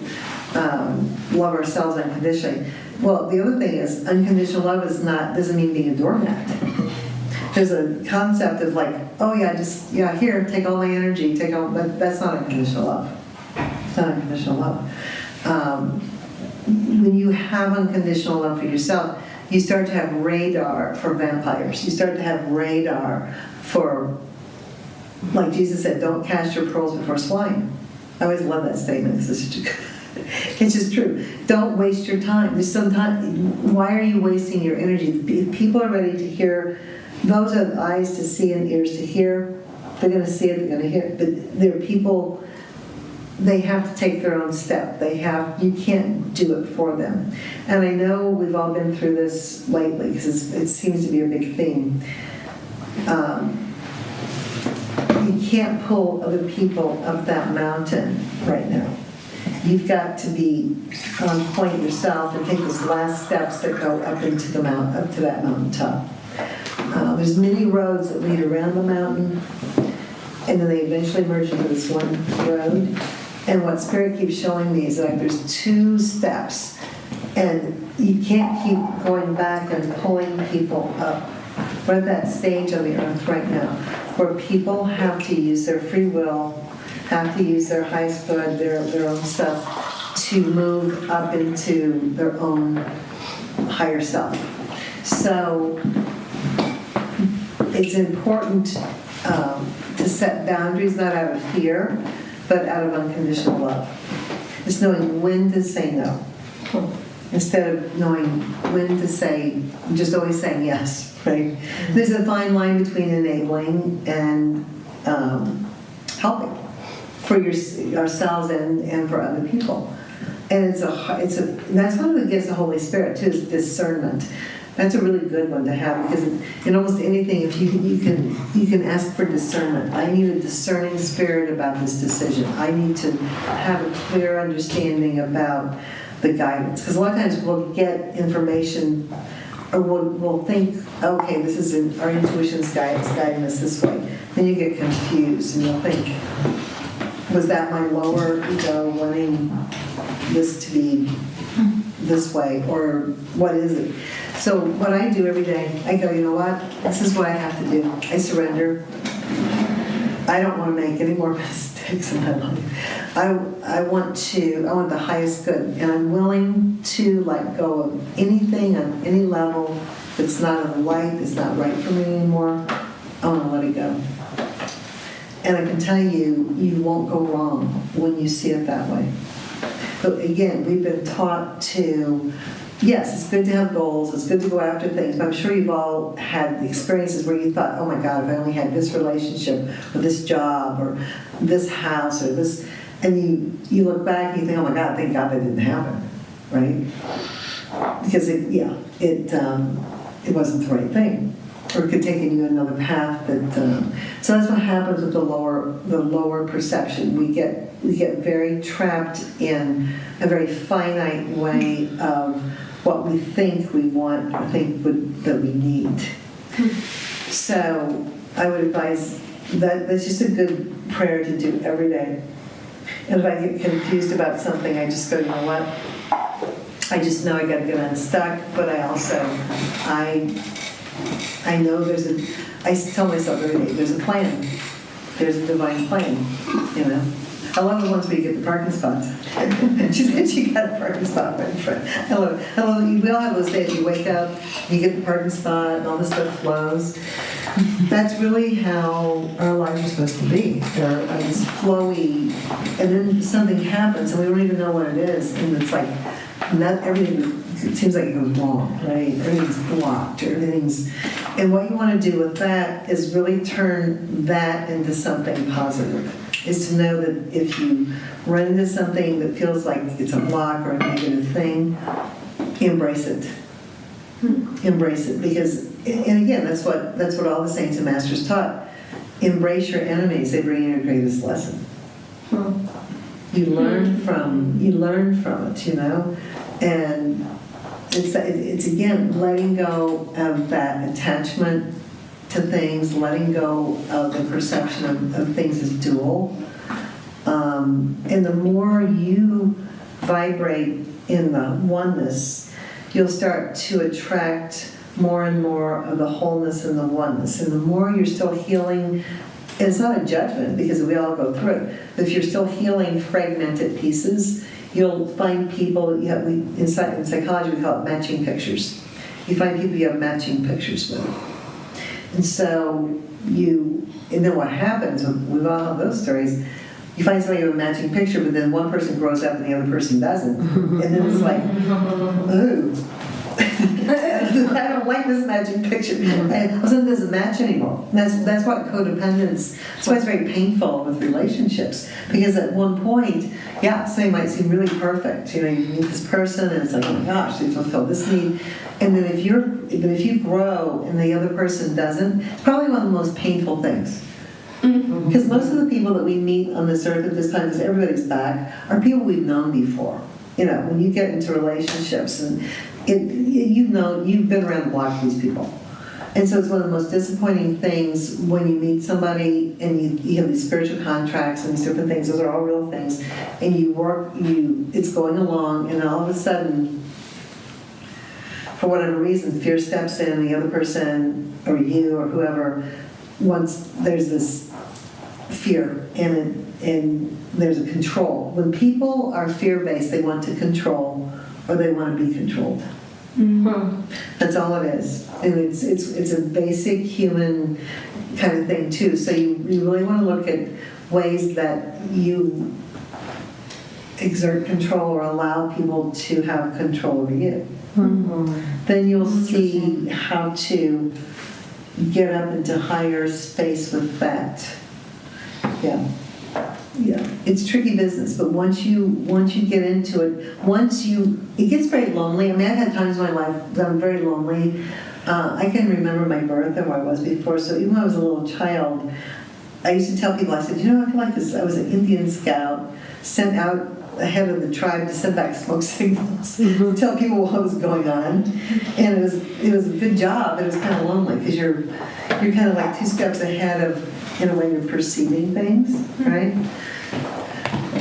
love ourselves unconditionally. Well, the other thing is, unconditional love doesn't mean being a doormat. There's a concept of like, oh yeah, here, take all my energy, that's not unconditional love. It's not unconditional love. When you have unconditional love for yourself, you start to have radar for vampires. You start to have radar for, like Jesus said, don't cast your pearls before swine. I always love that statement because it's just true. Don't waste your time. Why are you wasting your energy? If people are ready to hear, those are the eyes to see and ears to hear. They're going to see it, they're going to hear it. But there are people, they have to take their own step. You can't do it for them. And I know we've all been through this lately because it seems to be a big theme. You can't pull other people up that mountain right now. You've got to be on point yourself and take those last steps that go up into the up to that mountaintop. There's many roads that lead around the mountain, and then they eventually merge into this one road. And what Spirit keeps showing me is that there's 2 steps, and you can't keep going back and pulling people up. We're at that stage on the earth right now where people have to use their free will, have to use their highest good, their own stuff to move up into their own higher self. So it's important to set boundaries, not out of fear, but out of unconditional love. It's knowing when to say no. Instead of knowing when to say, just always saying yes, right? There's a fine line between enabling and helping for ourselves and for other people. And that's one of the gifts of the Holy Spirit too, is discernment. That's a really good one to have, because in almost anything, if you can ask for discernment. I need a discerning spirit about this decision. I need to have a clear understanding about the guidance, because a lot of times we'll get information, or we'll think, okay, this is our intuition's guiding us this way. Then you get confused, and you'll think, was that my lower ego wanting this to be this way, or what is it? So what I do every day, I go, you know what? This is what I have to do. I surrender. I don't want to make any more mistakes in my life. I want the highest good, and I'm willing to let go of anything on any level that's not in the light, that's not right for me anymore. I want to let it go. And I can tell you, you won't go wrong when you see it that way. But again, we've been taught to, yes, it's good to have goals, it's good to go after things, but I'm sure you've all had the experiences where you thought, oh my God, if I only had this relationship, or this job, or this house, or this, and you look back and you think, oh my God, thank God that didn't happen, right? Because it wasn't the right thing, or it could take you another path. So that's what happens with the lower perception. We get very trapped in a very finite way of what we think we want or think that we need. So I would advise that's just a good prayer to do every day. And if I get confused about something, I just go, you know what? I just know I got to get unstuck, but I also, I know I tell myself every day, there's a plan. There's a divine plan, you know. I love the ones where you get the parking spots. She said she got a parking spot right in front. I love it. We all have those days you wake up, you get the parking spot, and all this stuff flows. That's really how our lives are supposed to be. They're this flowy, and then something happens, and we don't even know what it is, and it's like, everything, it seems like it goes wrong, right? Everything's blocked, and what you want to do with that is really turn that into something positive. Is to know that if you run into something that feels like it's a block or a negative thing, embrace it. Embrace it, because, and again, that's what all the saints and masters taught. Embrace your enemies; they bring you your greatest lesson. You learn from it, and it's again letting go of that attachment to things, letting go of the perception of things as dual. And the more you vibrate in the oneness, you'll start to attract more and more of the wholeness and the oneness. And the more you're still healing, and it's not a judgment because we all go through it, but if you're still healing fragmented pieces, you'll find people, in psychology we call it matching pictures. You find people you have matching pictures with. And so and then what happens, we've all had those stories, you find somebody with a matching picture, but then one person grows up and the other person doesn't. And then it's like, ooh, I don't like this matching picture. And something doesn't match anymore. And that's what codependence, that's why it's very painful with relationships. Because at one point, somebody might seem really perfect. You meet this person and it's like, oh my gosh, they fulfill this need. And then if you grow and the other person doesn't, it's probably one of the most painful things. Because most of the people that we meet on this earth at this time, because everybody's back, are people we've known before. When you get into relationships and you've been around the block with these people. And so it's one of the most disappointing things when you meet somebody and you have these spiritual contracts and these different things, those are all real things, and it's going along, and all of a sudden, for whatever reason, fear steps in, the other person, or you, or whoever, once there's this fear and there's a control. When people are fear-based, they want to control or they want to be controlled. That's all it is. And it's a basic human kind of thing too. So you really want to look at ways that you exert control or allow people to have control over you. Then you'll see how to get up into higher space with that. It's tricky business, but once you get into it, it gets very lonely. I mean, I've had times in my life that I'm very lonely. I can remember my birth and where I was before, so even when I was a little child, I used to tell people, I said, I feel like this. I was an Indian scout sent out ahead of the tribe to send back smoke signals, to tell people what was going on. And it was a good job, but it was kind of lonely because you're kind of like 2 steps ahead of, in a way, you're perceiving things, right?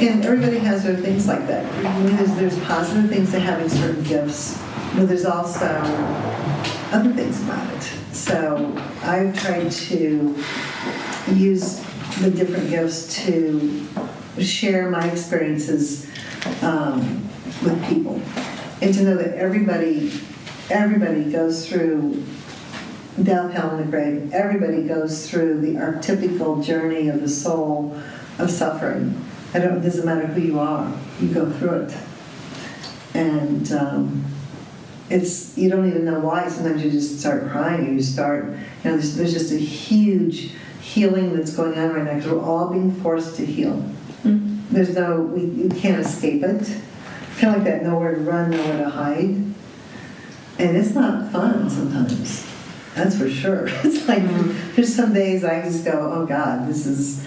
And everybody has their things like that. I mean, there's positive things to having certain gifts, but there's also other things about it. So I've tried to use the different gifts to share my experiences with people, and to know that everybody goes through death, hell, and the grave. Everybody goes through the archetypical journey of the soul of suffering. It doesn't matter who you are, you go through it. And you don't even know why. Sometimes you just start crying, there's just a huge healing that's going on right now because we're all being forced to heal. There's you can't escape it. Kind of like that, nowhere to run, nowhere to hide. And it's not fun sometimes. That's for sure. It's like, there's some days I just go, oh God, this is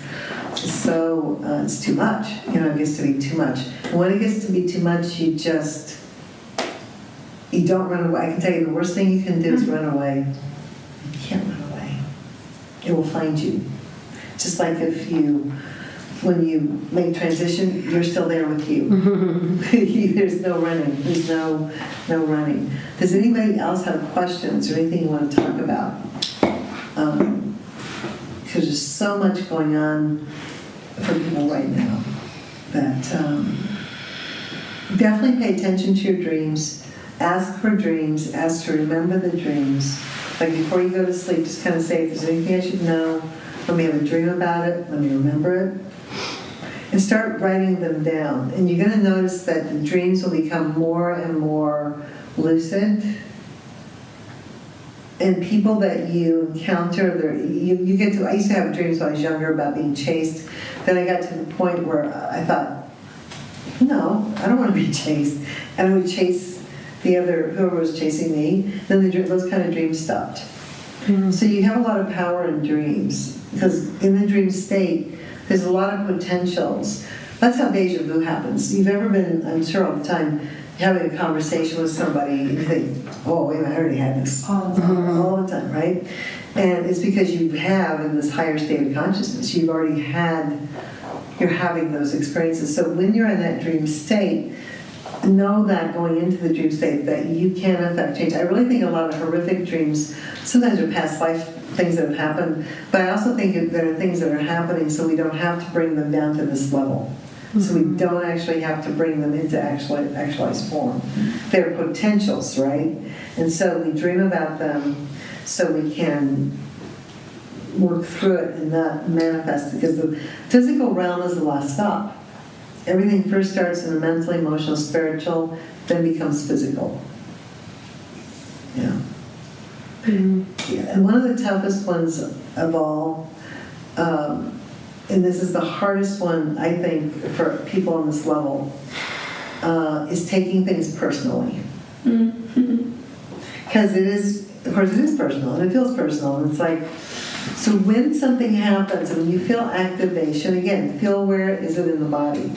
so, it's too much. It gets to be too much. And when it gets to be too much, you don't run away. I can tell you the worst thing you can do is run away. You can't run away. It will find you. Just like when you make transition, you're still there with you. There's no running. There's no running. Does anybody else have questions or anything you want to talk about? Because there's so much going on for people right now that definitely pay attention to your dreams. Ask for dreams. Ask to remember the dreams. Like before you go to sleep, just kind of say, if there's anything I should know, let me have a dream about it, let me remember it. And start writing them down. And you're going to notice that the dreams will become more and more lucid. And people that you encounter, you get to, I used to have dreams when I was younger about being chased. Then I got to the point where I thought, no, I don't want to be chased. And I would chase the other, whoever was chasing me, then those kind of dreams stopped. So you have a lot of power in dreams, because in the dream state, there's a lot of potentials. That's how deja vu happens. You've ever been, I'm sure all the time, having a conversation with somebody, and you think, oh, wait a minute, I already had this. All the time. All the time, right? And it's because you have, in this higher state of consciousness, you've already had, you're having those experiences. So when you're in that dream state, know that going into the dream state that you can affect change. I really think a lot of horrific dreams sometimes are past life things that have happened, but I also think there are things that are happening so we don't have to bring them down to this level. So we don't actually have to bring them into actualized form. They're potentials, right? And so we dream about them so we can work through it and not manifest it, because the physical realm is the last stop. Everything first starts in the mental, emotional, spiritual, then becomes physical. Yeah. Yeah. And one of the toughest ones of all, and this is the hardest one, I think, for people on this level, is taking things personally. Because it is, of course, it is personal, and it feels personal. And it's like, so when something happens, and when you feel activation, again, feel where is it in the body,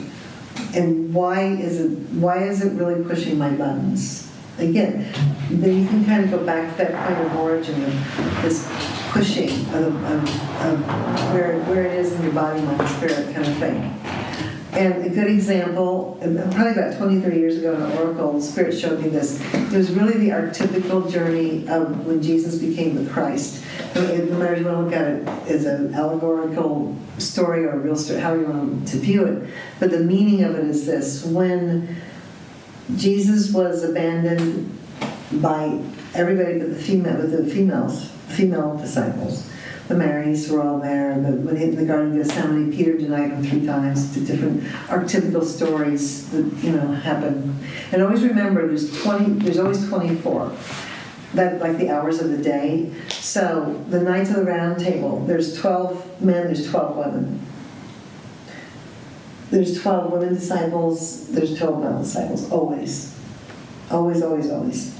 and why is it really pushing my buttons? Again, then you can kind of go back to that point of origin of this pushing of where it is in your body, mind, spirit kind of thing. And a good example, probably about 20-30 years ago in an oracle, the Spirit showed me this. It was really the archetypical journey of when Jesus became the Christ. No matter if you want to look at it as an allegorical story or a real story, however you want to view it. But the meaning of it is this: when Jesus was abandoned by everybody but the female disciples. The Marys were all there. When he in the Garden of Gethsemane, Peter denied him 3 times. The different archetypical stories that happen. And always remember, there's always 24. That like the hours of the day. So the Knights of the Round Table. There's 12 men. There's 12 women. There's 12 women disciples. There's 12 male disciples. Always, always, always, always.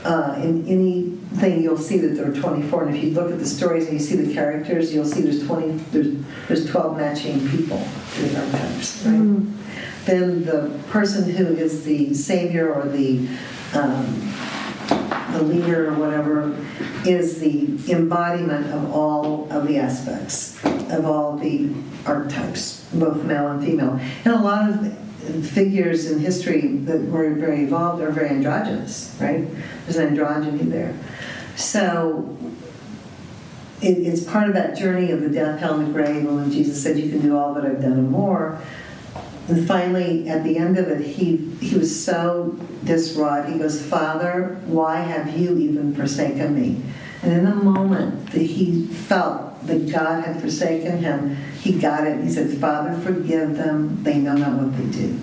In anything, you'll see that there are 24, and if you look at the stories and you see the characters, you'll see there's 12 matching people to the archetypes, right? Then the person who is the savior or the leader or whatever is the embodiment of all of the aspects of all the archetypes, both male and female, and a lot of figures in history that were very evolved are very androgynous, right? There's an androgyny there. So it's part of that journey of the death, hell, and the grave, and when Jesus said, you can do all that I've done and more. And finally, at the end of it, he was so distraught. He goes, Father, why have you even forsaken me? And in the moment that he felt that God had forsaken him, he got it. He said, Father, forgive them. They know not what they do.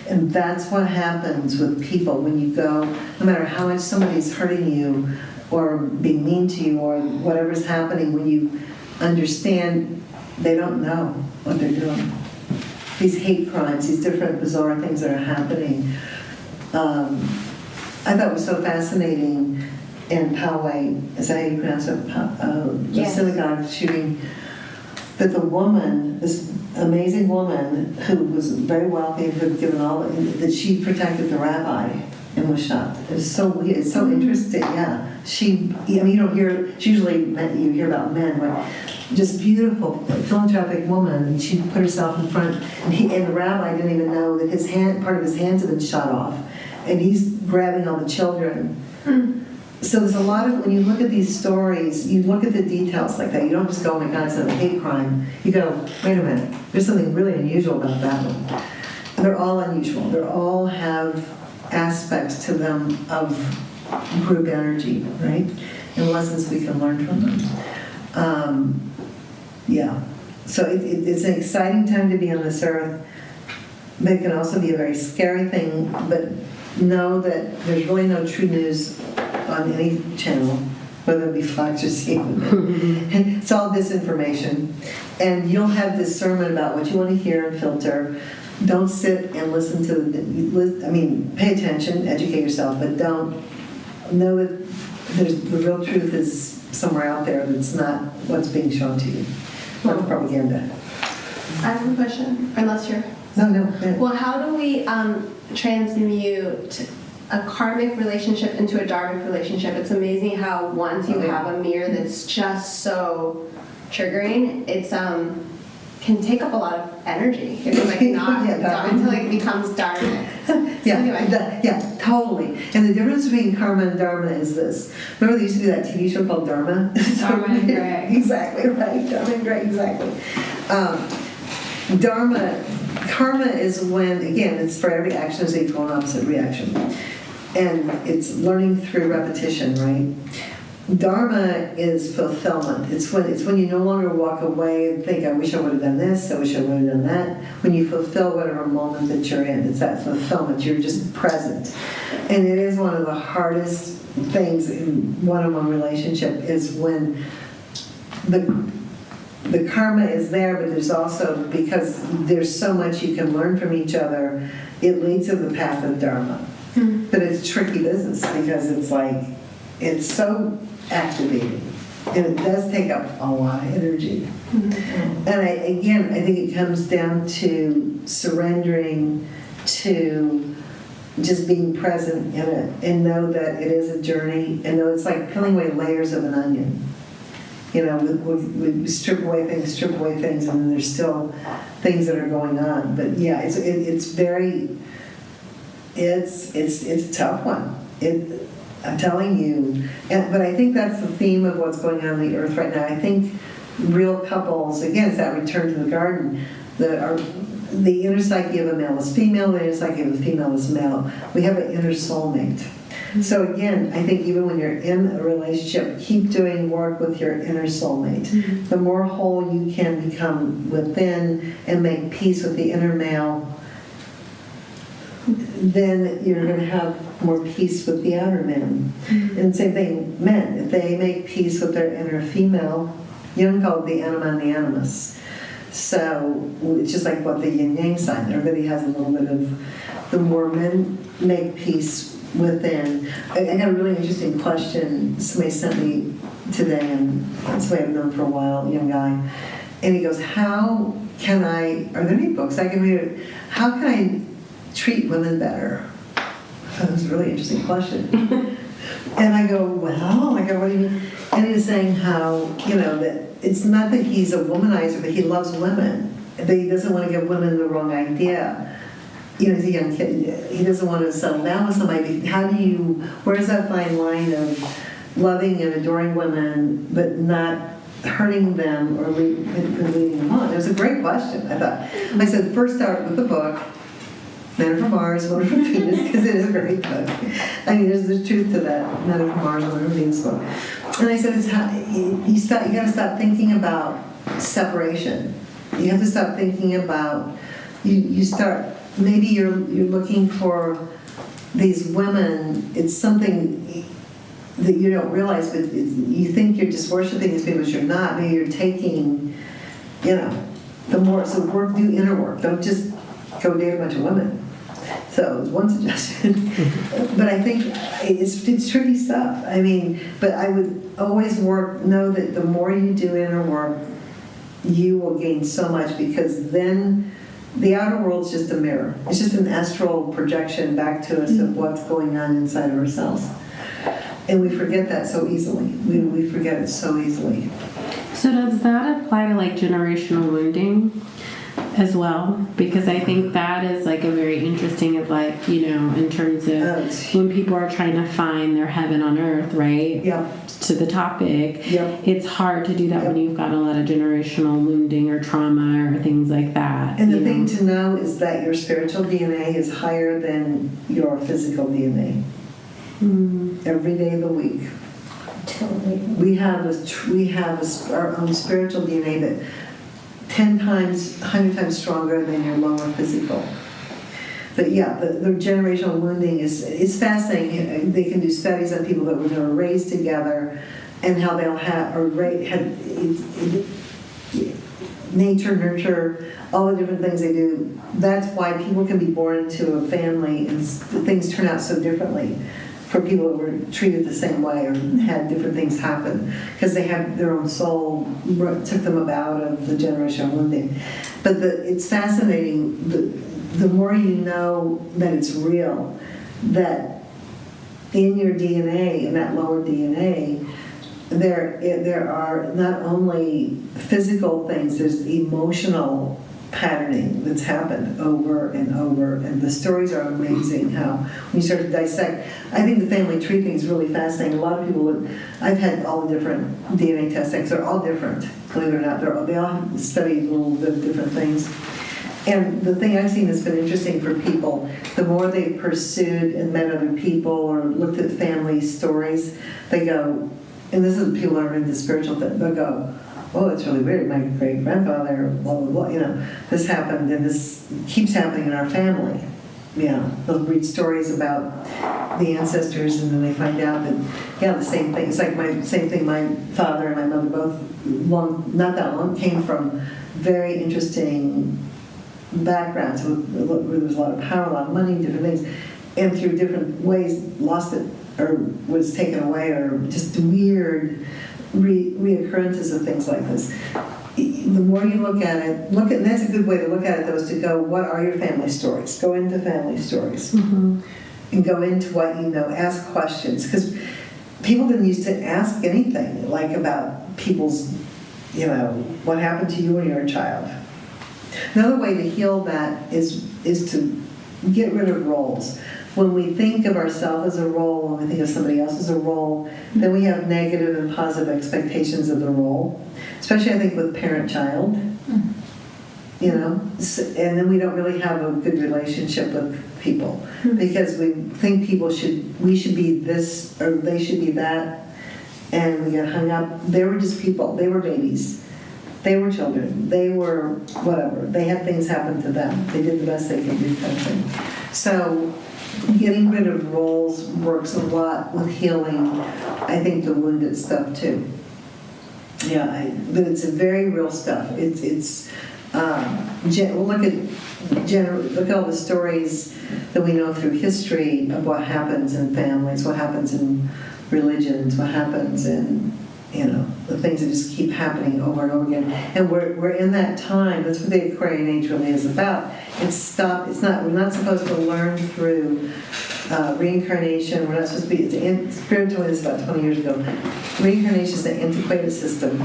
And that's what happens with people when you go, no matter how much somebody's hurting you or being mean to you or whatever's happening, when you understand they don't know what they're doing. These hate crimes, these different bizarre things that are happening. I thought it was so fascinating in Poway, is that how you pronounce it? The synagogue shooting, that the woman, this amazing woman who was very wealthy and who had given all, that she protected the rabbi and was shot. It's so weird. It's so interesting. Yeah, you don't hear. Usually, you hear about men, but just beautiful philanthropic woman, and she put herself in front, and the rabbi didn't even know that part of his hands had been shot off, and he's grabbing all the children. So there's a lot of, when you look at these stories, you look at the details like that. You don't just go, oh my God, it's a hate crime. You go, wait a minute, there's something really unusual about that one. And they're all unusual. They all have aspects to them of group energy, right? And lessons we can learn from them. Yeah. So it's an exciting time to be on this earth, but it can also be a very scary thing. But know that there's really no true news on any channel, whether it be Fox or CNN. It's all disinformation. And you'll have discernment about what you want to hear and filter. don't sit and listen to pay attention, educate yourself, but don't know that the real truth is somewhere out there that's not what's being shown to you. Not propaganda. I have a question, unless you're... No. Well, how do we transmute a karmic relationship into a dharmic relationship? It's amazing how once you have a mirror that's just so triggering, it's can take up a lot of energy. If it's like not until it becomes dharmic. Yeah, totally. And the difference between karma and dharma is this. Remember there used to be that TV show called Dharma? Dharma and Greg. Exactly, right. Dharma and Greg, exactly. Karma is when, again, it's for every action is equal and opposite reaction. And it's learning through repetition, right? Dharma is fulfillment. It's when you no longer walk away and think, I wish I would have done this, I wish I would have done that. When you fulfill whatever moment that you're in, it's that fulfillment. You're just present. And it is one of the hardest things in one-on-one relationship is when the karma is there, but there's also, because there's so much you can learn from each other, it leads to the path of dharma. Mm-hmm. But it's tricky business because it's so activating, and it does take up a lot of energy. Mm-hmm. And I think it comes down to surrendering to just being present in it and know that it is a journey, and know it's like peeling away layers of an onion. You know, we strip away things, and then there's still things that are going on. But yeah, it's a tough one. I'm telling you. But I think that's the theme of what's going on the earth right now. I think real couples, again, it's that return to the garden. The inner psyche of a male is female, the inner psyche of a female is male. We have an inner soulmate. Mm-hmm. So again, I think even when you're in a relationship, keep doing work with your inner soulmate. Mm-hmm. The more whole you can become within and make peace with the inner male, then you're going to have more peace with the outer man. Mm-hmm. And same thing, men, if they make peace with their inner female, Jung called the anima and the animus. So it's just like what the yin yang sign. Everybody has a little bit of, the more men make peace within. I got a really interesting question somebody sent me today, and somebody I've known for a while, a young guy, and he goes, how can I, are there any books I can read? How can I treat women better? That was a really interesting question. And I go, well, what do you mean? And he was saying how, that it's not that he's a womanizer, but he loves women. But he doesn't want to give women the wrong idea. He's a young kid. He doesn't want to settle down with somebody. Where's that fine line of loving and adoring women, but not hurting them or leading them on? It was a great question, I thought. I said, first start with the book, Men Are From Mars, Women Are From Venus, because it is a great book. I mean, there's truth to that, Men Are From Mars, Women Are From Venus book. And I said, you got to stop thinking about separation. You have to stop thinking about, you start, maybe you're looking for these women, it's something that you don't realize, but you think you're just worshiping these people, but you're not. Maybe you're taking, the more, so do inner work. Don't just go date a bunch of women. So one suggestion. But I think it's tricky stuff. I mean, but I would always know that the more you do inner work, you will gain so much, because then the outer world's just a mirror. It's just an astral projection back to us of what's going on inside of ourselves. And we forget that so easily. We forget it so easily. So does that apply to generational wounding as well? Because I think that is a very interesting in terms of when people are trying to find their heaven on earth, right? Yep. To the topic, yep. It's hard to do that when you've got a lot of generational wounding or trauma or things like that. And the thing to know is that your spiritual DNA is higher than your physical DNA. Every day of the week. Totally. We have our own spiritual DNA that 10 times, 100 times stronger than your lower physical. But yeah, the generational wounding is fascinating. They can do studies on people that were never raised together, and how they'll have, nature, nurture, all the different things they do. That's why people can be born into a family and things turn out so differently for people that were treated the same way or had different things happen because they had their own soul took them out of the generational wounding. But it's fascinating. The more you know that it's real, that in your DNA, in that lower DNA, there are not only physical things, there's emotional patterning that's happened over and over, and the stories are amazing how when you start to dissect. I think the family tree thing is really fascinating. A lot of people, I've had all the different DNA testing, they're all different, believe it or not. They all study a little bit of different things. And the thing I've seen that's been interesting for people, the more they've pursued and met other people or looked at family stories, they go, and this is people that are into spiritual things, they'll go, oh, it's really weird. My great-grandfather, blah, blah, blah, this happened and this keeps happening in our family. They'll read stories about the ancestors and then they find out that, the same thing. It's like same thing my father and my mother both, not that long, came from very interesting backgrounds where there was a lot of power, a lot of money, different things, and through different ways lost it or was taken away or just weird reoccurrences of things like this. The more you look at it, and that's a good way to look at it, though, is to go, what are your family stories? Go into family stories. Mm-hmm. And go into what you know, ask questions. Because people didn't used to ask anything, like about people's, what happened to you when you were a child. Another way to heal that is to get rid of roles. When we think of ourselves as a role, when we think of somebody else as a role, then we have negative and positive expectations of the role, especially I think with parent-child, and then we don't really have a good relationship with people because we think we should be this or they should be that, and we get hung up. They were just people. They were babies. They were children. They were whatever. They had things happen to them. They did the best they could do kind of thing. So getting rid of roles works a lot with healing, I think, the wounded stuff too. But it's a very real stuff. We'll look at all the stories that we know through history of what happens in families, what happens in religions, what happens in the things that just keep happening over and over again. And we're in that time. That's what the Aquarian age really is about. We're not supposed to learn through reincarnation. We're not supposed to be, spiritually, this is about 20 years ago. Reincarnation is an antiquated system.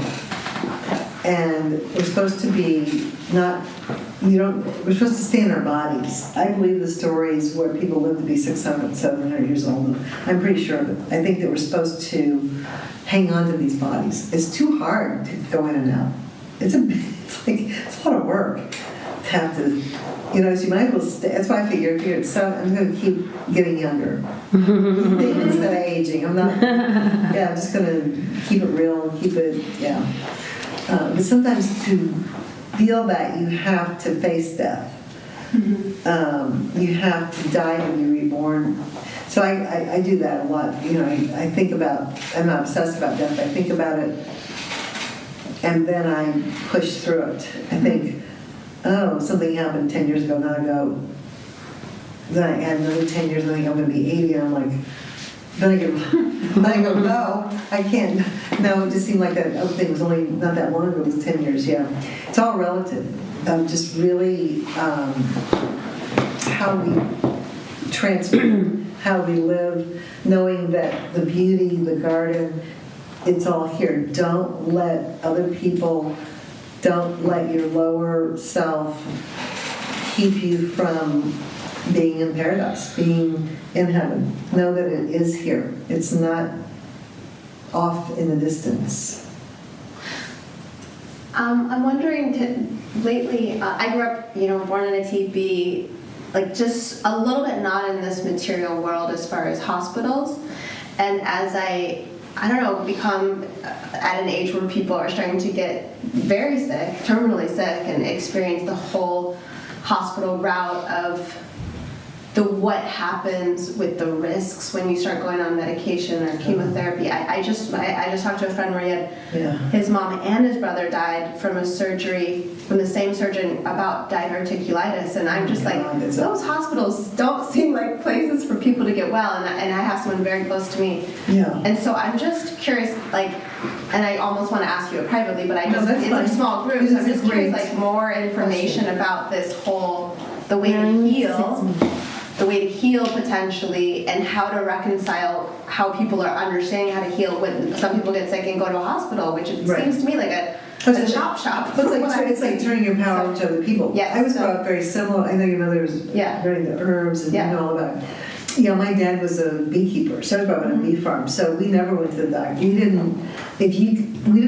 And we're supposed to be we're supposed to stay in our bodies. I believe the stories where people live to be 600, 700 years old. I'm pretty sure of it. I think that we're supposed to hang on to these bodies. It's too hard to go in and out. It's a lot of work to have to, so you might as well stay. That's why I figured, so I'm going to keep getting younger. Instead of aging. I'm just going to keep it real and keep it, but sometimes to feel that, you have to face death. Mm-hmm. You have to die to be reborn. So I do that a lot. I think about, I'm not obsessed about death, I think about it, and then I push through it. I think, something happened 10 years ago, now I go, then I add another 10 years, I think I'm going to be 80, and I'm like, then I go, no, I can't. No, it just seemed like that other thing was only not that long ago, it was 10 years, It's all relative. Just really how we transform, how we live, knowing that the beauty, the garden, it's all here. Don't let other people, don't let your lower self keep you from being in paradise, being in heaven. Know that it is here. It's not off in the distance. I'm wondering, lately, I grew up, born in a TB, just a little bit not in this material world as far as hospitals. And as I become at an age where people are starting to get very sick, terminally sick, and experience the whole hospital route of the what happens with the risks when you start going on medication or chemotherapy. I just talked to a friend where he had his mom and his brother died from a surgery from the same surgeon about diverticulitis, and I'm just like, those hospitals don't seem like places for people to get well, and I have someone very close to me. Yeah. And so I'm just curious, like, and I almost want to ask you it privately, but it's fine. a small group, so I'm just curious, like, more information about this whole, the way to heal potentially, and how to reconcile how people are understanding how to heal when some people get sick and go to a hospital, which it seems to me like a shop. It's like turning your power over to other people. Yes, I was brought up very similar. I know your mother was learning the herbs and you know all about it. You know, my dad was a beekeeper, so I was brought up on a bee farm. So we never went to the doctor. We didn't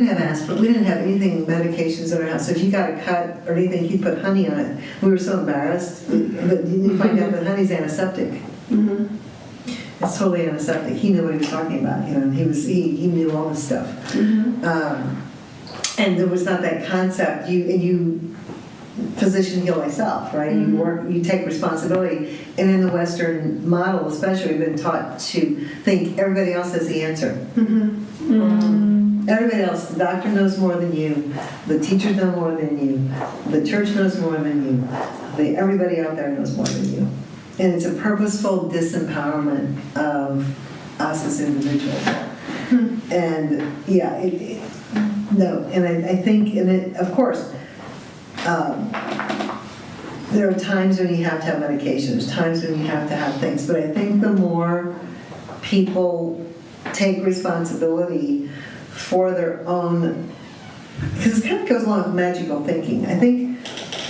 have aspirin. We didn't have anything, medications in our house. So if you got a cut or anything, he'd put honey on it. We were so embarrassed, but you find out that honey's antiseptic. Mm-hmm. It's totally antiseptic. He knew what he was talking about. You know, and he knew all this stuff. Mm-hmm. And there was not that concept. You physician heal thyself, right? Mm-hmm. You take responsibility. And in the Western model, especially, we've been taught to think everybody else has the answer. Mm-hmm. Mm-hmm. Everybody else, the doctor knows more than you, the teachers know more than you, the church knows more than you, everybody out there knows more than you. And it's a purposeful disempowerment of us as individuals. Mm-hmm. And I think, of course, there are times when you have to have medication, there's times when you have to have things, but I think the more people take responsibility for their own, because it kind of goes along with magical thinking. I think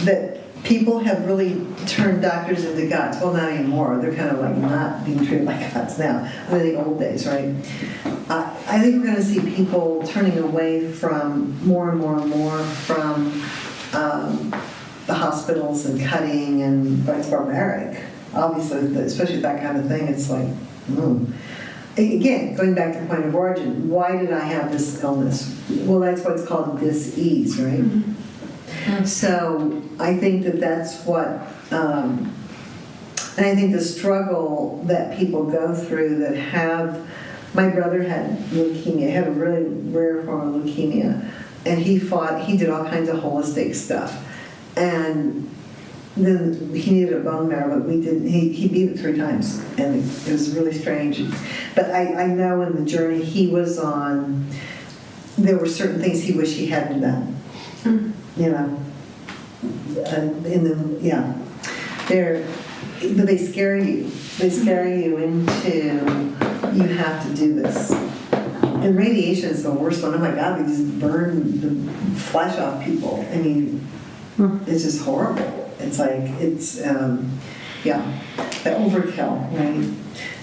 that people have really turned doctors into gods. Well, not anymore. They're kind of like not being treated like gods now. In the old days, right? I think we're going to see people turning away from more and more and more from the hospitals and cutting, and but it's barbaric. Obviously, especially with that kind of thing, it's like, Again, going back to the point of origin, why did I have this illness? Well, that's what's called dis-ease, right? Mm-hmm. So I think that's what, and I think the struggle that people go through that have, my brother had leukemia, had a really rare form of leukemia, and he did all kinds of holistic stuff. And then he needed a bone marrow, but he beat it 3 times, and it was really strange. But I know in the journey he was on, there were certain things he wished he hadn't done. Mm-hmm. You know, but they scare you. They scare you into, you have to do this. And radiation is the worst one. Oh my God, they just burn the flesh off people. I mean, it's just horrible. It's like, the overkill, right?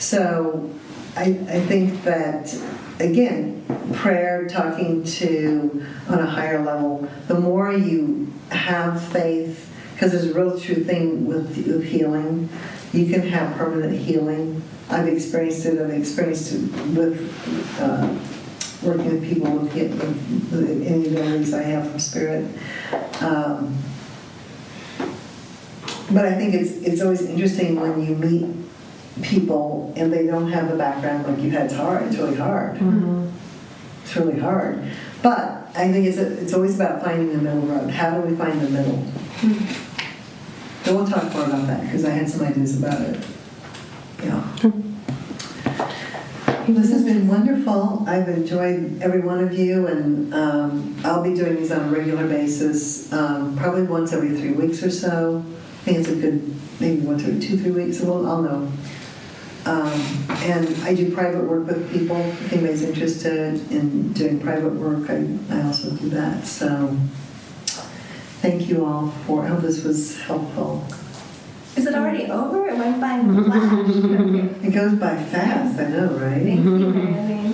So I think that, again, prayer, talking to on a higher level, the more you have faith, because there's a real true thing with healing, you can have permanent healing. I've experienced it. I've experienced it with working with people with any abilities I have from spirit. But I think it's always interesting when you meet people and they don't have the background like you had. It's hard. It's really hard. Mm-hmm. It's really hard. But I think it's always about finding the middle road. How do we find the middle? Mm-hmm. So we'll talk more about that because I had some ideas about it. Yeah. This has been wonderful. I've enjoyed every one of you, and I'll be doing these on a regular basis, probably once every 3 weeks or so. I think it's a good, maybe once every 2-3 weeks, I'll know. And I do private work with people. If anybody's interested in doing private work, I also do that. So thank you all I hope this was helpful. Is it already over? It went by flash. It goes by fast, I know, right? Thank you, Marilene.